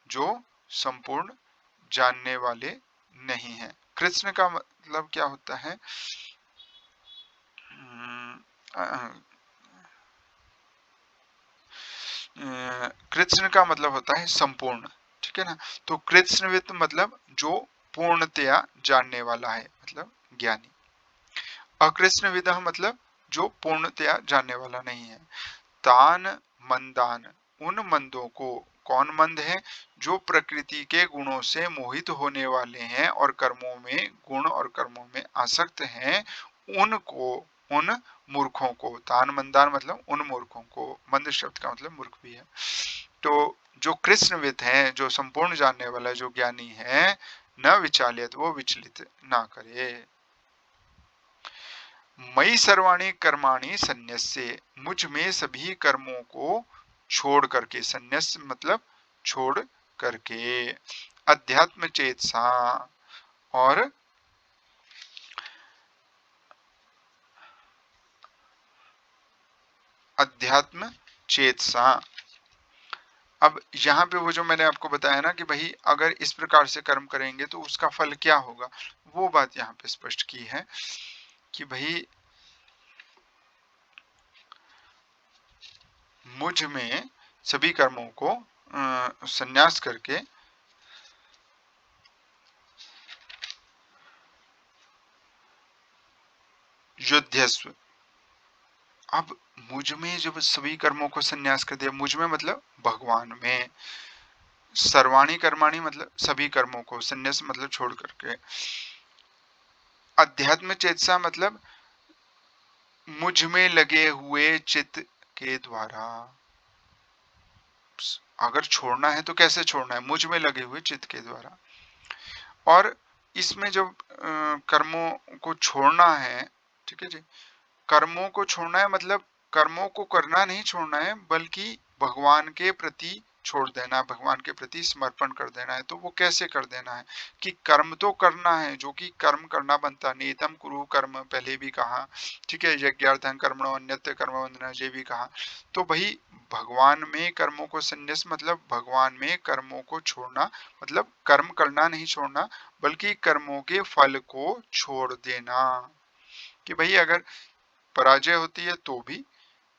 जो संपूर्ण जानने वाले नहीं है। कृष्ण का मतलब क्या होता है, कृष्ण का मतलब होता है संपूर्ण, ठीक है ना। तो कृष्णविद मतलब जो पूर्णतया जानने वाला है, मतलब ज्ञानी। अकृष्णविद मतलब जो पूर्णतया जानने वाला नहीं है। तान मंदान, उन मंदों को, कौन मंद है, जो प्रकृति के गुणों से मोहित होने वाले हैं और कर्मों में, गुण और कर्मों में आसक्त हैं, उनको, उन मूर्खों को, तान मंदान मतलब उन मूर्खों को, मंद शब्द का मतलब मूर्ख भी है। तो जो कृष्णविद है, जो संपूर्ण जानने वाला, जो ज्ञानी है, न विचालित, वो विचलित ना करे। मई सर्वाणी कर्माणि संन्यस्य, मुझ में सभी कर्मों को छोड़ करके, संन्यास मतलब छोड़ करके, अध्यात्म चेतसा, और अध्यात्म चेतसा। अब यहाँ पे वो जो मैंने आपको बताया ना कि भाई अगर इस प्रकार से कर्म करेंगे तो उसका फल क्या होगा, वो बात यहाँ पे स्पष्ट की है कि भाई मुझ में सभी कर्मों को संन्यास करके युध्यस्व। अब मुझ में जब सभी कर्मों को संन्यास कर दिया, मुझ में मतलब भगवान में, सर्वाणी कर्माणी मतलब सभी कर्मों को, संन्यास मतलब छोड़ करके, अध्यात्म चेतसा मतलब मुझ में लगे हुए चित्त के द्वारा। अगर छोड़ना है तो कैसे छोड़ना है, मुझ में लगे हुए चित्त के द्वारा। और इसमें जब कर्मों को छोड़ना है, ठीक है जी, कर्मों को छोड़ना है मतलब कर्मों को करना नहीं छोड़ना है, बल्कि भगवान के प्रति छोड़ देना, भगवान के प्रति समर्पण कर देना है। तो वो कैसे कर देना है कि कर्म तो करना है, जो कि कर्म करना बनता, नियतम कुरु कर्म पहले भी कहा, ठीक है, यज्ञार्थं कर्मणो अन्यत्र कर्म बंधना, ये भी कहा। तो भाई भगवान में कर्मों को संन्यास मतलब भगवान में कर्मों को छोड़ना, मतलब कर्म करना नहीं छोड़ना, बल्कि कर्मों के फल को छोड़ देना। कि भाई अगर पराजय होती है तो भी,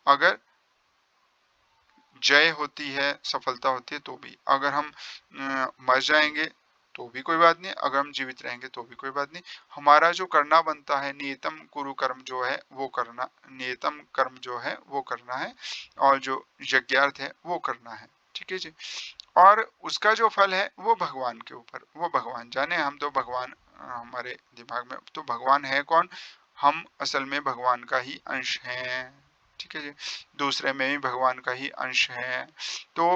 अगर जय होती है, सफलता होती है तो भी, अगर हम मर जाएंगे तो भी कोई बात नहीं, अगर हम जीवित रहेंगे तो भी कोई बात नहीं। हमारा जो करना बनता है, नियतम कुरु कर्म जो है वो करना, नियतम कर्म जो है वो करना है, और जो यज्ञार्थ है वो करना है, ठीक है जी। और उसका जो फल है वो भगवान के ऊपर, वो भगवान जाने, हम तो भगवान हमारे दिमाग में, तो भगवान है कौन, हम असल में भगवान का ही अंश हैं, ठीक है जी, दूसरे में भी भगवान का ही अंश है। तो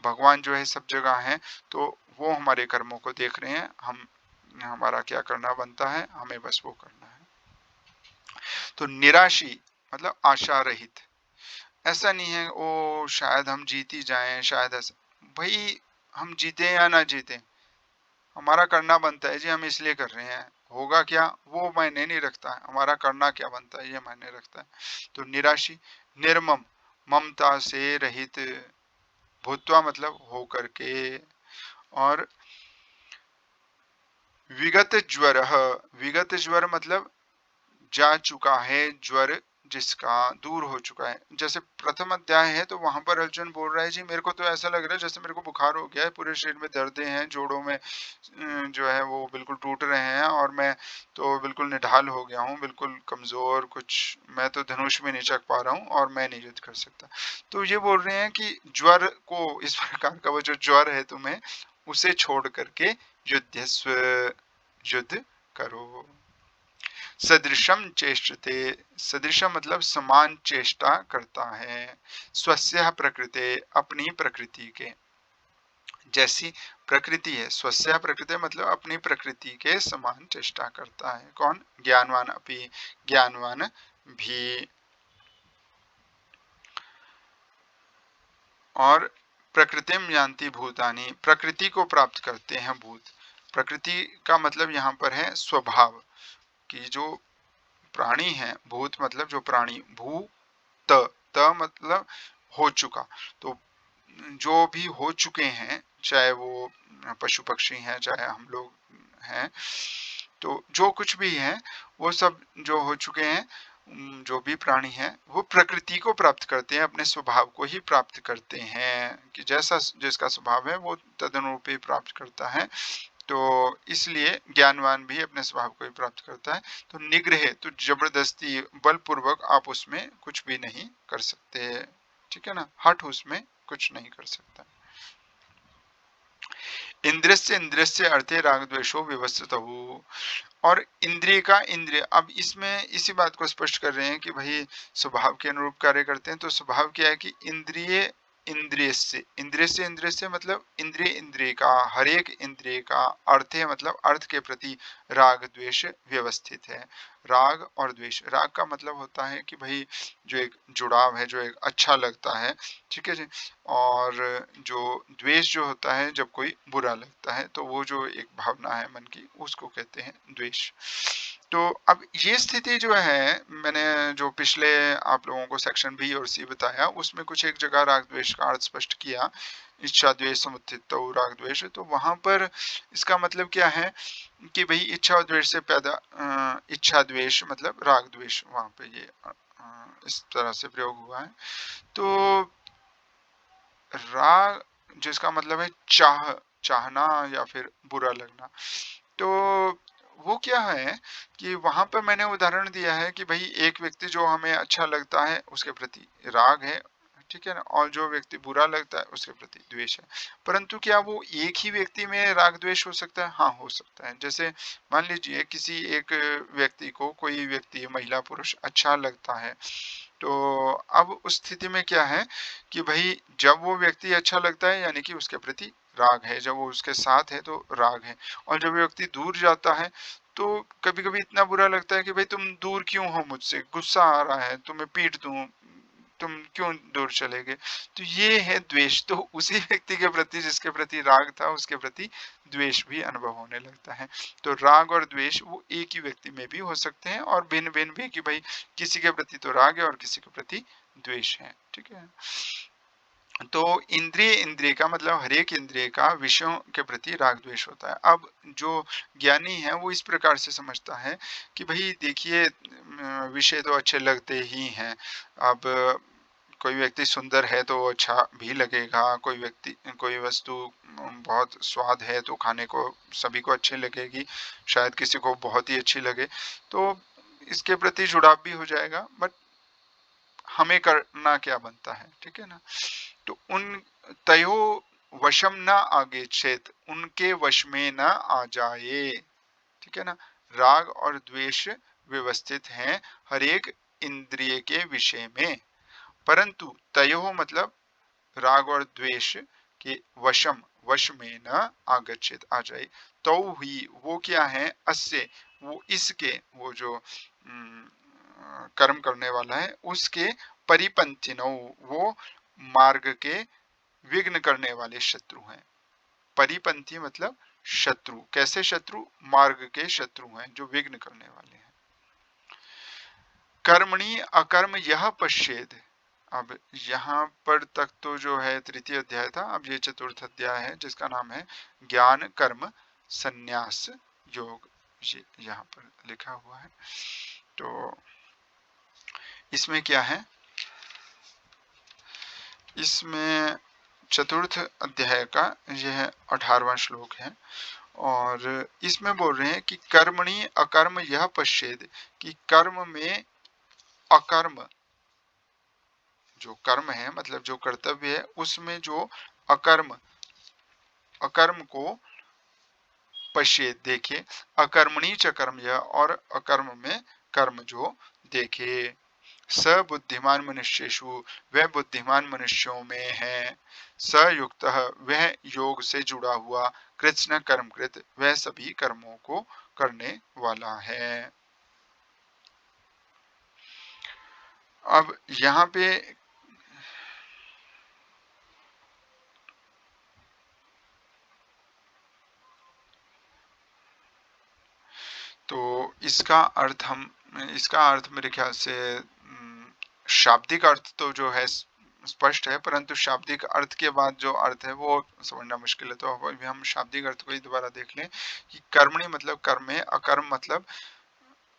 भगवान जो है सब जगह है, तो वो हमारे कर्मों को देख रहे हैं, हम, हमारा क्या करना बनता है, हमें बस वो करना है। तो निराशी मतलब आशा रहित, ऐसा नहीं है ओ शायद हम जीत ही जाएं, शायद ऐसा, भाई हम जीते या ना जीते, हमारा करना बनता है जी, हम इसलिए कर रहे हैं, होगा क्या वो मायने नहीं रखता है, हमारा करना क्या बनता है ये मायने रखता है। तो निराशी, निर्मम ममता से रहित, भूतवा मतलब हो करके, और विगत ज्वर, विगत ज्वर मतलब जा चुका है ज्वर, जिसका दूर हो चुका है। जैसे प्रथम अध्याय है तो वहां पर अर्जुन बोल रहा है जी मेरे को तो ऐसा लग रहा है जैसे मेरे को बुखार हो गया है, पूरे शरीर में दर्दें हैं, जोड़ों में जो है वो बिल्कुल टूट रहे हैं, और मैं तो बिल्कुल निढाल हो गया हूँ, बिल्कुल कमजोर, कुछ मैं तो धनुष में नहीं चख पा रहा हूँ और मैं नहीं युद्ध कर सकता। तो ये बोल रहे हैं कि ज्वर को, इस प्रकार का वो जो ज्वर है तुम्हें, उसे छोड़ करके युद्धस्व, युद्ध करो। सदृशम चेष्टते, सदृशम मतलब समान चेष्टा करता है, स्वस्य प्रकृते अपनी प्रकृति के, जैसी प्रकृति है, स्वस्य प्रकृति मतलब अपनी प्रकृति के समान चेष्टा करता है। कौन? ज्ञानवान अपि, ज्ञानवान भी। और प्रकृतिम यान्ति भूतानि, प्रकृति को प्राप्त करते हैं भूत। प्रकृति का मतलब यहाँ पर है स्वभाव, कि जो प्राणी है, भूत मतलब जो प्राणी, भू त, त मतलब हो चुका, तो जो भी हो चुके हैं, चाहे वो पशु पक्षी हैं, चाहे हम लोग हैं, तो जो कुछ भी है वो सब जो हो चुके हैं, जो भी प्राणी हैं वो प्रकृति को प्राप्त करते हैं, अपने स्वभाव को ही प्राप्त करते हैं, कि जैसा जिसका स्वभाव है वो तदनुरूप ही प्राप्त करता है। तो इसलिए ज्ञानवान भी अपने स्वभाव को ही प्राप्त करता है। तो निग्रह तो जबरदस्ती बलपूर्वक आप उसमें कुछ भी नहीं कर सकते, ठीक है ना, हठ उसमें कुछ नहीं कर सकता। इंद्रियस्य इंद्रियस्य अर्थे राग द्वेषो विवस्वतः, और इंद्रिय का इंद्रिय, अब इसमें इसी बात को स्पष्ट कर रहे हैं कि भाई स्वभाव के अनुरूप कार्य करते हैं, तो स्वभाव क्या है कि इंद्रिय इंद्रिय से इंद्रिय से मतलब इंद्रिय इंद्रिय का, हर एक इंद्रिय का, अर्थ है मतलब अर्थ के प्रति राग द्वेष व्यवस्थित है। राग और द्वेष, राग का मतलब होता है कि भाई जो एक जुड़ाव है, जो एक अच्छा लगता है, ठीक है जी, और जो द्वेष जो होता है जब कोई बुरा लगता है, तो वो जो एक भावना है मन की, उसको कहते हैं द्वेष। तो अब ये स्थिति जो है, मैंने जो पिछले आप लोगों को सेक्शन बी और सी बताया, उसमें कुछ एक जगह राग द्वेष का अर्थ स्पष्ट किया, इच्छा द्वेष समुत्थित राग द्वेष, तो वहां पर इसका मतलब क्या है कि भाई इच्छा और द्वेष से पैदा, इच्छा द्वेष मतलब राग द्वेष, वहां पे ये इस तरह से प्रयोग हुआ है। तो राग जिसका मतलब है चाहना या फिर बुरा लगना, तो वो क्या है कि वहां पर मैंने उदाहरण दिया है कि भाई एक व्यक्ति जो हमें अच्छा लगता है उसके प्रति राग है, ठीक है ना, और जो व्यक्ति बुरा लगता है उसके प्रति द्वेष है। परंतु क्या वो एक ही व्यक्ति में राग द्वेष हो सकता है? हाँ, हो सकता है। जैसे मान लीजिए किसी एक व्यक्ति को, कोई व्यक्ति महिला पुरुष अच्छा लगता है, तो अब उस स्थिति में क्या है कि भाई जब वो व्यक्ति अच्छा लगता है यानी कि उसके प्रति राग है, जब वो उसके साथ है तो राग है, और जब व्यक्ति दूर जाता है तो कभी कभी इतना बुरा लगता है कि भाई तुम दूर क्यों हो मुझसे, गुस्सा आ रहा है, तुम्हें पीट दूं, तुम क्यों दूर चले गए। तो ये है द्वेष, तो उसी व्यक्ति के प्रति जिसके प्रति राग था उसके प्रति द्वेष भी अनुभव होने लगता है। तो राग और द्वेष वो एक ही व्यक्ति में भी हो सकते हैं, और भिन्न भिन्न भी, कि भाई किसी के प्रति तो राग है और किसी के प्रति द्वेष है, ठीक है। तो इंद्रिय इंद्रिय का मतलब हर एक इंद्रिय का विषयों के प्रति राग द्वेष होता है। अब जो ज्ञानी है वो इस प्रकार से समझता है कि भाई देखिए विषय तो अच्छे लगते ही हैं, अब कोई व्यक्ति सुंदर है तो अच्छा भी लगेगा, कोई व्यक्ति कोई वस्तु बहुत स्वाद है तो खाने को सभी को अच्छी लगेगी, शायद किसी को बहुत ही अच्छी लगे, तो इसके प्रति जुड़ाव भी हो जाएगा, बट हमें करना क्या बनता है, ठीक है ना। तो उन तयो वशम न आगे चेत, उनके वश में न आ जाए, ठीक है ना। राग और द्वेष व्यवस्थित हैं हर एक इंद्रिय के विषय में, परंतु तयो मतलब राग और द्वेष के वशम, वश में न आगच्छेत आ जाए, तो ही वो क्या है, अस्य वो इसके, वो जो कर्म करने वाला है उसके परिपंथिनो, वो मार्ग के विघ्न करने वाले शत्रु हैं। परिपंथी मतलब शत्रु, कैसे शत्रु, मार्ग के शत्रु हैं जो विघ्न करने वाले हैं। कर्मणि अकर्म यह पश्चेद, अब यहाँ पर तक तो जो है तृतीय अध्याय था, अब ये चतुर्थ अध्याय है जिसका नाम है ज्ञान कर्म संन्यास योग, ये यहाँ पर लिखा हुआ है। तो इसमें क्या है, इसमें चतुर्थ अध्याय का यह 18वां श्लोक है, और इसमें बोल रहे हैं कि कर्मणि अकर्म यह पश्चेद, कि कर्म में अकर्म, जो कर्म है मतलब जो कर्तव्य है उसमें जो अकर्म, अकर्म को पश्येत देखे, अकर्मणि च कर्म यह, और अकर्म में कर्म जो देखे। स बुद्धिमान मनुष्येषु, वह बुद्धिमान मनुष्यों में है। स युक्तः, वह योग से जुड़ा हुआ। कृत्स्न कर्मकृत, वह सभी कर्मों को करने वाला है। अब यहाँ पे तो इसका अर्थ मेरे ख्याल से शाब्दिक अर्थ तो जो है स्पष्ट है, परंतु शाब्दिक अर्थ के बाद जो अर्थ है वो समझना मुश्किल है। तो अभी हम शाब्दिक अर्थ को ही दोबारा देख लें कि कर्मणि मतलब कर्म है, अकर्म मतलब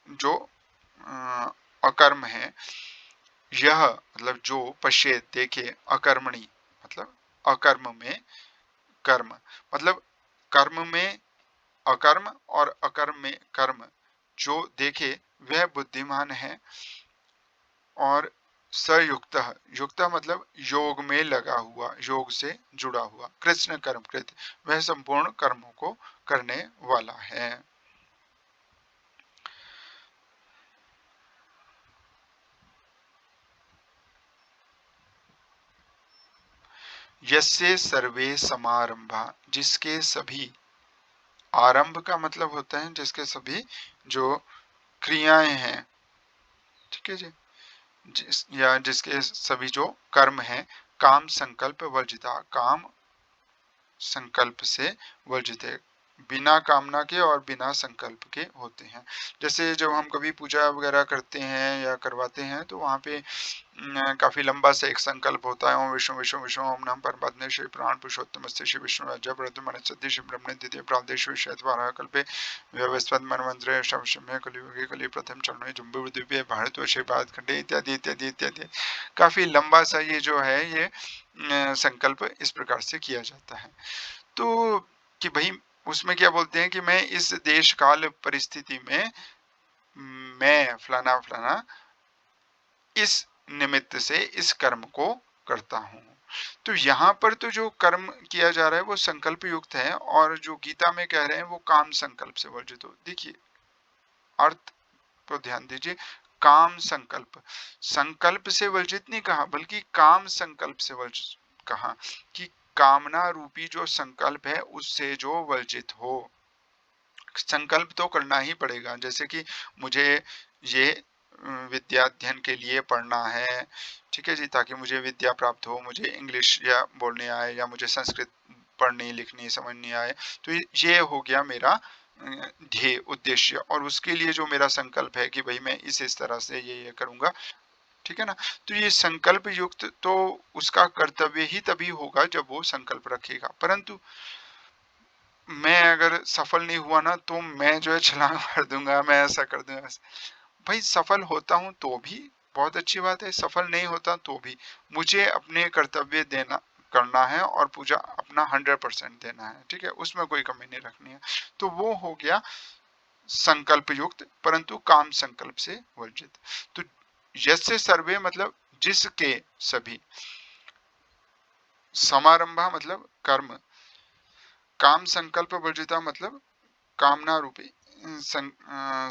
जो अकर्म है, यह मतलब जो, पश्येत देखे, अकर्मणि मतलब अकर्म में कर्म, मतलब कर्म में अकर्म और अकर्म में कर्म जो देखे वह बुद्धिमान है। और सयुक्त, युक्त मतलब योग में लगा हुआ, योग से जुड़ा हुआ। कृष्ण कर्मकृत, वह संपूर्ण कर्मों को करने वाला है। यस्य सर्वे समारंभा, जिसके सभी, आरंभ का मतलब होता है जिसके सभी जो क्रियाएं हैं, ठीक है जी, या जिसके सभी जो कर्म है, काम संकल्प वर्जिता, काम संकल्प से वर्जित है, बिना कामना के और बिना संकल्प के होते हैं। जैसे जब हम कभी पूजा वगैरह करते हैं या करवाते हैं तो वहाँ पे काफी लंबा सा एक संकल्प होता है, ओम विष्णु विष्णु विष्णु ओम नमः परमात्मने श्री प्राण पुरुषोत्तम श्री विष्णु राज्य ब्रह्म मनस्सति श्री ब्रह्मणे द्वितीय प्रादेश विषयद्वारा कल्पे व्यवस्थित मनमंत्रे शमशम्य कलियुगे कलि प्रथम चरणों जम्बू द्वीपे भारतवर्षे भारत खंडे इत्यादि इत्यादि इत्यादि। काफी लंबा सा ये जो है ये संकल्प इस प्रकार से किया जाता है। तो कि भाई उसमें क्या बोलते हैं कि मैं इस देश काल परिस्थिति में मैं फलाना फलाना इस निमित्त से इस कर्म को करता हूं। तो यहाँ पर तो जो कर्म किया जा रहा है वो संकल्प युक्त है, और जो गीता में कह रहे हैं वो काम संकल्प से वर्जित हो। देखिए अर्थ तो ध्यान दीजिए, काम संकल्प, संकल्प से वर्जित नहीं कहा बल्कि काम संकल्प से वर्जित कहा, कि कामना रूपी जो संकल्प है उससे जो वर्जित हो। संकल्प तो करना ही पड़ेगा, जैसे कि मुझे ये विद्याध्ययन के लिए पढ़ना है, ठीक है जी, ताकि मुझे विद्या प्राप्त हो, मुझे इंग्लिश या बोलने आए या मुझे संस्कृत पढ़नी लिखनी समझनी आए, तो ये हो गया मेरा ध्येय उद्देश्य, और उसके लिए जो मेरा संकल्प है कि भाई मैं इस तरह से ये करूंगा, ठीक है ना। तो ये संकल्प युक्त तो उसका कर्तव्य ही तभी होगा जब वो संकल्प रखेगा, परंतु मैं अगर सफल नहीं हुआ ना तो मैं जो है छलांग मार दूंगा, मैं ऐसा कर दूंगा। भाई सफल होता हूं तो भी बहुत अच्छी बात है, सफल नहीं होता तो भी मुझे अपने कर्तव्य देना करना है और पूजा अपना 100% देना है, ठीक है, उसमें कोई कमी नहीं रखनी है। तो वो हो गया संकल्प युक्त परंतु काम संकल्प से वर्जित। तो यस्य सर्वे मतलब जिसके सभी, समारंभा मतलब कर्म, काम संकल्प वर्जिता मतलब कामना रूपी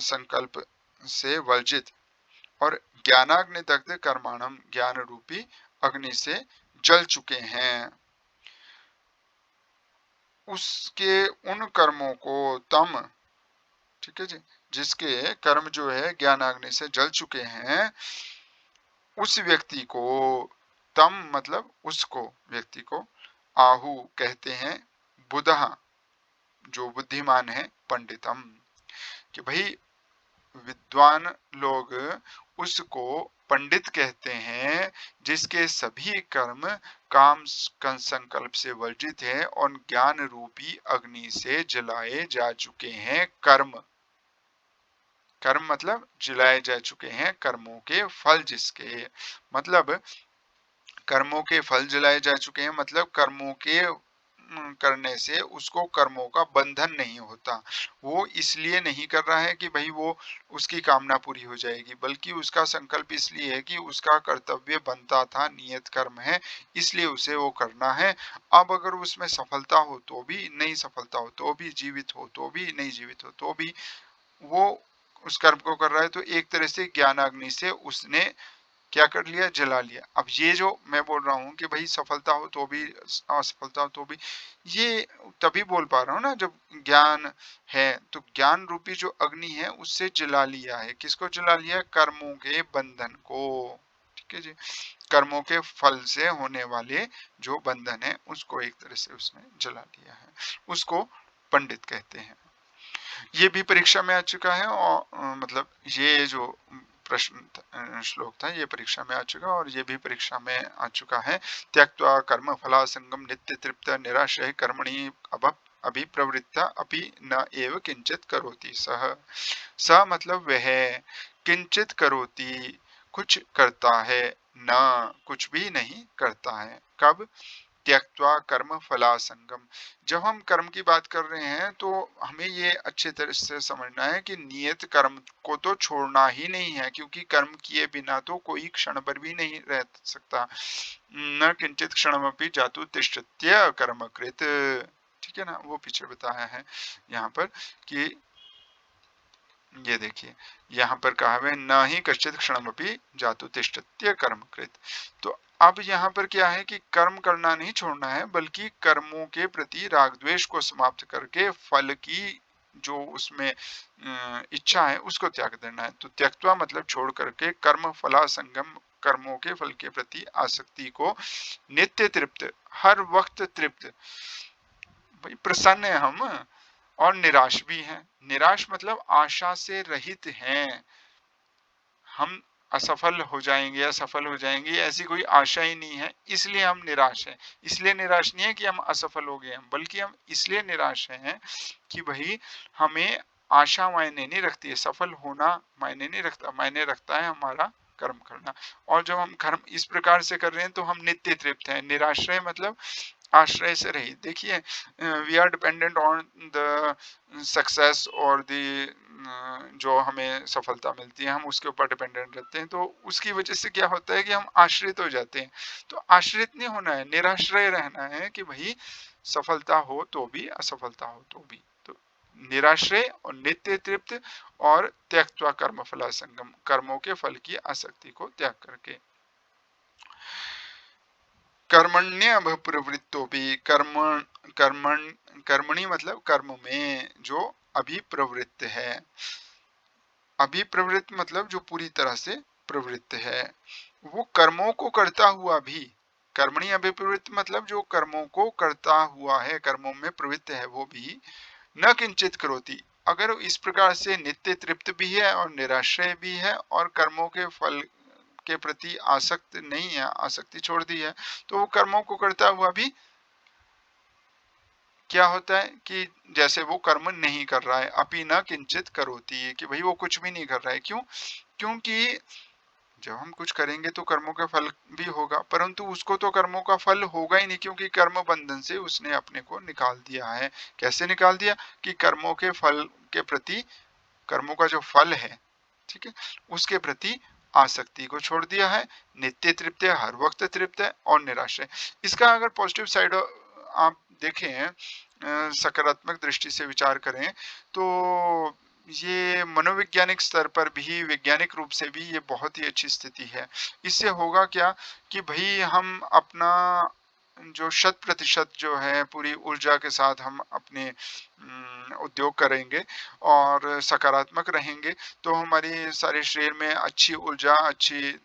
संकल्प से वर्जित, और ज्ञानाग्नि दग्ध कर्माणम, ज्ञान रूपी अग्नि से जल चुके हैं, उसके उन कर्मों को तम, ठीक है जी, जिसके कर्म जो है ज्ञानाग्नि से जल चुके हैं, उस व्यक्ति को, तम मतलब उसको, व्यक्ति को आहु कहते हैं बुधः, जो बुद्धिमान है, पंडितम, कि भाई विद्वान लोग उसको पंडित कहते हैं जिसके सभी कर्म काम संकल्प से वर्जित है और ज्ञान रूपी अग्नि से जलाए जा चुके हैं। कर्म, कर्म मतलब जलाए जा चुके हैं, कर्मों के फल जिसके, मतलब कर्मों के फल जलाए जा चुके हैं, मतलब कर्मों के करने से उसको कर्मों का बंधन नहीं होता। वो इसलिए नहीं कर रहा है कि भई वो उसकी कामना पूरी हो जाएगी, बल्कि उसका संकल्प इसलिए है कि उसका कर्तव्य बनता था, नियत कर्म है, इसलिए उसे वो करना है। अब अगर उसमें सफलता हो तो भी, नहीं सफलता हो तो भी, जीवित हो तो भी, नहीं जीवित हो तो भी, वो उस कर्म को कर रहा है, तो एक तरह से ज्ञानाग्नि से उसने क्या कर लिया, जला लिया। अब ये जो मैं बोल रहा हूँ कि भाई सफलता हो तो भी, असफलता हो तो भी, ये तभी बोल पा रहा हूँ ना जब ज्ञान है, तो ज्ञान रूपी जो अग्नि है उससे जला लिया है। किसको जला लिया है? कर्मों के बंधन को। ठीक है जी। कर्मों के फल से होने वाले जो बंधन है उसको एक तरह से उसने जला लिया है। उसको पंडित कहते हैं। ये भी परीक्षा में आ चुका है, और मतलब ये जो प्रश्न श्लोक था ये परीक्षा में आ चुका, और ये भी परीक्षा में आ चुका है। त्यक्त्वा कर्म फलासंगम नित्य तृप्त निराश्रय कर्मणि अभिप्रवृत्ता अपि न एव किंचित करोति सः। स मतलब वह, किंचित करोति कुछ करता है, न कुछ भी नहीं करता है। कब? त्यक्त्वा कर्म फलासंगम। जब हम कर्म की बात कर रहे हैं तो हमें ये अच्छे तरह से समझना है कि नियत कर्म को तो छोड़ना ही नहीं है, क्योंकि कर्म किए बिना तो कोई क्षण भर भी नहीं रह सकता। न किंचित क्षणमपि जातु तिष्ठत्य कर्मकृत। ठीक है ना, वो पीछे बताया है यहाँ पर कि ये देखिए, यहाँ पर कहा हुआ है न ही कश्चित क्षणमपि जातु तिष्ठत्य कर्मकृत। तो अब यहाँ पर क्या है कि कर्म करना नहीं छोड़ना है, बल्कि कर्मों के प्रति राग द्वेष को समाप्त करके फल की जो उसमें इच्छा है उसको त्याग देना है। तो त्यक्त्वा मतलब छोड़ करके, कर्म फलासंगम कर्मों के फल के प्रति आसक्ति को, नित्य तृप्त हर वक्त तृप्त, भाई प्रसन्न है हम, और निराश भी हैं। निराश मतलब आशा से रहित हैं। हम असफल हो जाएंगे या सफल हो जाएंगे ऐसी कोई आशा ही नहीं है, इसलिए हम निराश हैं। इसलिए निराश नहीं है कि हम असफल हो गए हैं, बल्कि हम इसलिए निराश हैं कि भाई हमें आशा मायने नहीं रखती है, सफल होना मायने नहीं रखता, मायने रखता है हमारा कर्म करना। और जब हम कर्म इस प्रकार से कर रहे हैं तो हम नित्य तृप्त हैं। निराश्रय मतलब आश्रय से रहित। देखिए, we are dependent on the success और द जो हमें सफलता मिलती है, हम उसके ऊपर डिपेंडेंट रहते हैं, तो उसकी वजह से क्या होता है कि हम आश्रित हो जाते हैं। तो आश्रित नहीं होना है, निराश्रय रहना है कि भाई सफलता हो तो भी, असफलता हो तो भी। तो निराश्रय और नित्य तृप्त, और त्यक्त्वा कर्म फला संगम, कर्मों के फल की आसक्ति को त्याग करके। कर्मण्य प्रवृत्तो भी, कर्मण कर्मणि मतलब कर्म में जो अभिप्रवृत्त है। अभिप्रवृत्त मतलब जो पूरी तरह से प्रवृत्त है, वो कर्मों को करता हुआ भी। कर्मणि अभिप्रवृत्त मतलब जो कर्मों को करता हुआ है, कर्मों में प्रवृत्त है वो भी, न किंचित करोति, अगर इस प्रकार से नित्य तृप्त भी है और निराश्रय भी है और कर्मों के फल के प्रति आसक्त नहीं है, आसक्ति छोड़ दी है, तो वो कर्मों को करता हुआ भी क्या होता है कि जैसे वो कर्म नहीं कर रहा है। अपि न किंचित करोति है कि भाई वो कुछ भी नहीं कर रहा है। क्यों? क्योंकि जब हम कुछ करेंगे तो कर्मों का फल भी होगा, परंतु उसको तो कर्मों का फल होगा ही नहीं, क्योंकि कर्म बंधन से उसने अपने को निकाल दिया है। कैसे निकाल दिया? कि कर्मों के फल के प्रति, कर्मों का जो फल है, ठीक है, उसके प्रति आसक्ति को छोड़ दिया है। नित्य तृप्त है, हर वक्त तृप्त है, और निराश है। इसका अगर पॉजिटिव साइड आप देखें, सकारात्मक दृष्टि से विचार करें, तो ये मनोवैज्ञानिक स्तर पर भी, वैज्ञानिक रूप से भी ये बहुत ही अच्छी स्थिति है। इससे होगा क्या कि भाई हम अपना जो शत प्रतिशत जो है पूरी ऊर्जा के साथ हम अपने उद्योग करेंगे और सकारात्मक रहेंगे, तो हमारी सारे शरीर में अच्छी ऊर्जा, अच्छी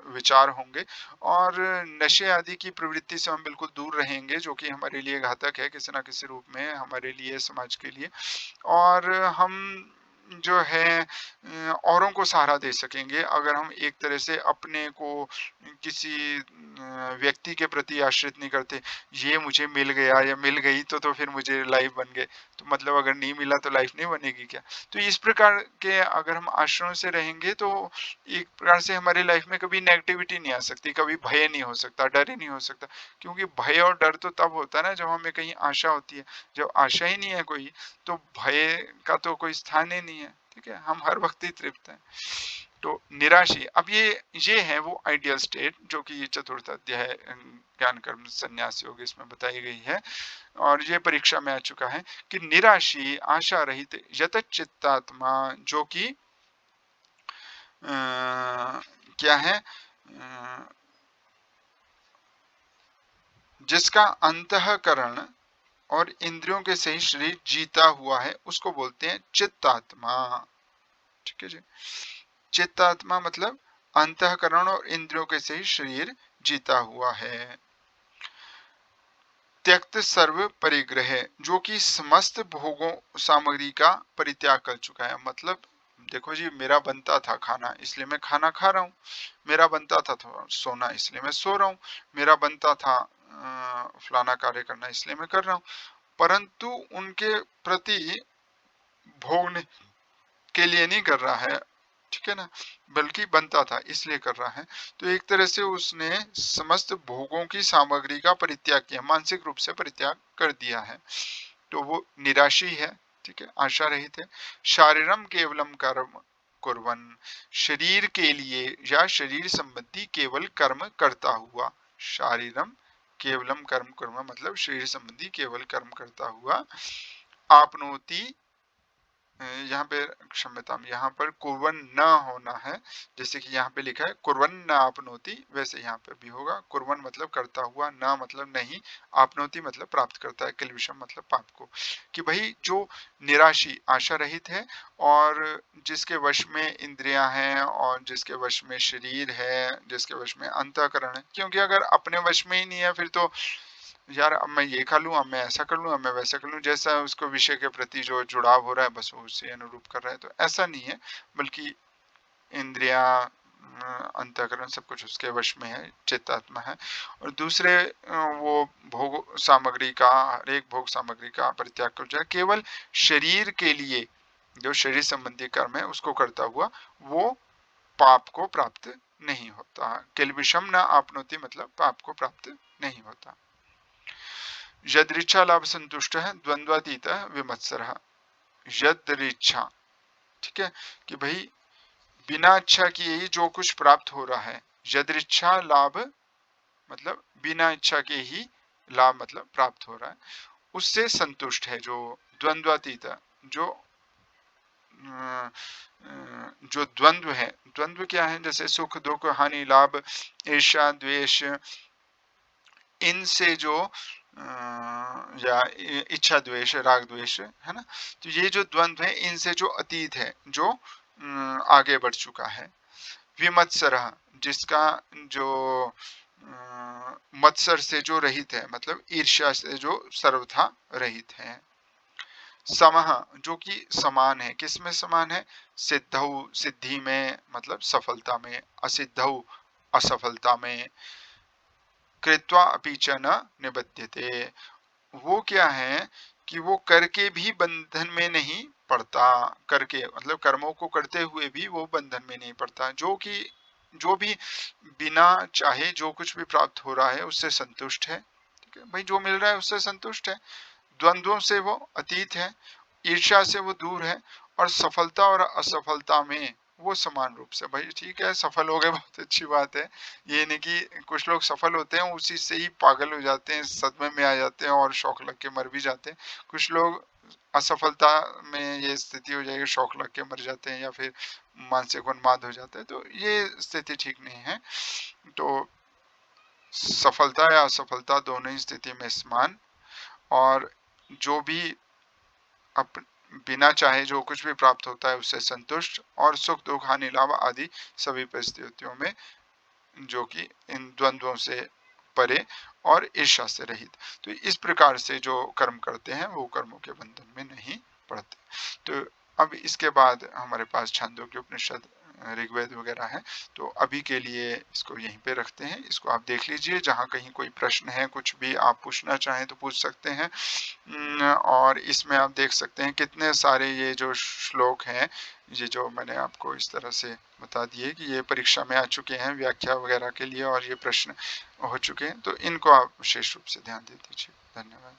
विचार होंगे, और नशे आदि की प्रवृत्ति से हम बिल्कुल दूर रहेंगे, जो कि हमारे लिए घातक है किसी ना किसी रूप में, हमारे लिए, समाज के लिए। और हम जो है औरों को सहारा दे सकेंगे अगर हम एक तरह से अपने को किसी व्यक्ति के प्रति आश्रित नहीं करते। ये मुझे मिल गया या मिल गई तो फिर मुझे लाइफ बन गए। तो मतलब अगर नहीं मिला तो लाइफ नहीं बनेगी क्या? तो इस प्रकार के अगर हम आश्रम से रहेंगे तो एक प्रकार से हमारी लाइफ में कभी नेगेटिविटी नहीं आ सकती, कभी भय नहीं हो सकता, डर ही नहीं हो सकता। क्योंकि भय और डर तो तब होता है ना जब हमें कहीं आशा होती है। जब आशा ही नहीं है कोई तो भय का तो कोई स्थान ही नहीं है। ठीक है, हम हर वक्त ही तृप्त हैं। तो निराशी, अब ये है वो आइडियल स्टेट जो कि ये चतुर्थ अध्याय ज्ञान कर्म संन्यास योग इसमें बताई गई है और ये परीक्षा में आ चुका है कि निराशी आशा रहित यतचित्तात्मा जो कि क्या है जिसका अंतःकरण और इंद्रियों के सही शरीर जीता हुआ है उसको बोलते हैं चित्तात्मा। ठीक है जी, चित्तात्मा मतलब अंतःकरण और इंद्रियों के सही शरीर जीता हुआ है। त्यक्त सर्व परिग्रह जो कि समस्त भोगों सामग्री का परित्याग कर चुका है। मतलब देखो जी, मेरा बनता था खाना इसलिए मैं खाना खा रहा हूँ, मेरा बनता था सोना इसलिए मैं सो रहा हूँ, मेरा बनता था फलाना कार्य करना इसलिए मैं कर रहा हूँ, परंतु उनके प्रति भोगने के लिए नहीं कर रहा है। ठीक है ना, बल्कि बनता था इसलिए कर रहा है। तो एक तरह से उसने समस्त भोगों की सामग्री का परित्याग किया, मानसिक रूप से परित्याग कर दिया है। तो वो निराशी है। ठीक है, आशा रहित है। शारीरम केवलम कर्म कुर्वन, शरीर के लिए या शरीर संबंधी केवल कर्म करता हुआ। शारीरम केवलम कर्म कुर्वन मतलब शरीर संबंधी केवल कर्म करता हुआ। आपनोति, यहाँ पे क्षम्यताम, यहाँ पर कुर्वन न होना है, जैसे कि यहाँ पे लिखा है कुर्वन न आपनोति, वैसे यहाँ पे भी होगा। कुर्वन मतलब करता हुआ, न मतलब नहीं, आपनोति मतलब प्राप्त करता है, किलविषम मतलब पाप को। कि भाई जो निराशी आशा रहित है और जिसके वश में इंद्रियां हैं और जिसके वश में शरीर है, जिसके वश में अंतःकरण है। क्योंकि अगर अपने वश में ही नहीं है फिर तो यार अब मैं ये खा लूँ, अब मैं ऐसा कर लूँ, अब मैं वैसा कर लूँ, जैसा उसको विषय के प्रति जो जुड़ाव हो रहा है बस वो उससे अनुरूप कर रहा है। तो ऐसा नहीं है, बल्कि इंद्रिया अंतःकरण सब कुछ उसके वश में है, चित्तात्मा है। और दूसरे वो भोग सामग्री का, हर एक भोग सामग्री का परित्याग कर जाए, केवल शरीर के लिए जो शरीर संबंधी कर्म है उसको करता हुआ वो पाप को प्राप्त नहीं होता। किल्बिषम न आपनोति मतलब पाप को प्राप्त नहीं होता। यदृच्छा लाभ संतुष्ट है द्वंद्वातीत विमत्सर। यदृच्छा, ठीक है, कि भाई बिना इच्छा किए ही जो कुछ प्राप्त हो रहा है। यदृच्छा लाभ मतलब बिना इच्छा के ही लाभ मतलब प्राप्त हो रहा है, उससे संतुष्ट है। जो द्वंद्वातीत, जो जो द्वंद्व है, द्वंद्व क्या है, जैसे सुख दुख हानि लाभ ईर्ष्या द्वेष, इनसे जो या इच्छा द्वेष राग द्वेष है ना, तो ये जो द्वंद्व है इनसे जो अतीत है, जो आगे बढ़ चुका है। विमत्सर जिसका जो मत्सर से जो रहित है, मतलब ईर्ष्या से जो सर्वथा रहित है। समः जो कि समान है, किसमें समान है, सिद्धौ सिद्धि में मतलब सफलता में, असिद्धौ असफलता में, कृत्वा अपि च न निबध्यते, वो क्या है कि वो करके भी बंधन में नहीं पड़ता। करके मतलब कर्मों को करते हुए भी वो बंधन में नहीं पड़ता। जो कि जो भी बिना चाहे जो कुछ भी प्राप्त हो रहा है उससे संतुष्ट है। ठीक है भाई, जो मिल रहा है उससे संतुष्ट है, द्वंद्वों से वो अतीत है, ईर्ष्या से वो दूर है, और सफलता और असफलता में वो समान रूप से। भाई ठीक है, सफल हो गए बहुत अच्छी बात है। ये नहीं कि कुछ लोग सफल होते हैं उसी से ही पागल हो जाते हैं, सदमे में आ जाते हैं और शौक लग के मर भी जाते हैं। कुछ लोग असफलता में ये स्थिति हो जाएगी, शौक लग के मर जाते हैं या फिर मानसिक उन्माद हो जाता है। तो ये स्थिति ठीक नहीं है। तो सफलता या असफलता दोनों ही स्थिति में समान, और जो भी अप बिना चाहे जो कुछ भी प्राप्त होता है उससे संतुष्ट, और सुख दुख हानि लाभ आदि सभी परिस्थितियों में जो कि इन द्वंद्वों से परे और ईर्ष्या से रहित। तो इस प्रकार से जो कर्म करते हैं वो कर्मों के बंधन में नहीं पड़ते। तो अब इसके बाद हमारे पास छांदोग्य उपनिषद, ऋग्वेद वगैरह है। तो अभी के लिए इसको यहीं पे रखते हैं। इसको आप देख लीजिए, जहाँ कहीं कोई प्रश्न है, कुछ भी आप पूछना चाहें तो पूछ सकते हैं। और इसमें आप देख सकते हैं कितने सारे ये जो श्लोक हैं, ये जो मैंने आपको इस तरह से बता दिए कि ये परीक्षा में आ चुके हैं व्याख्या वगैरह के लिए, और ये प्रश्न हो चुके हैं। तो इनको आप विशेष रूप से ध्यान दे दीजिए। धन्यवाद।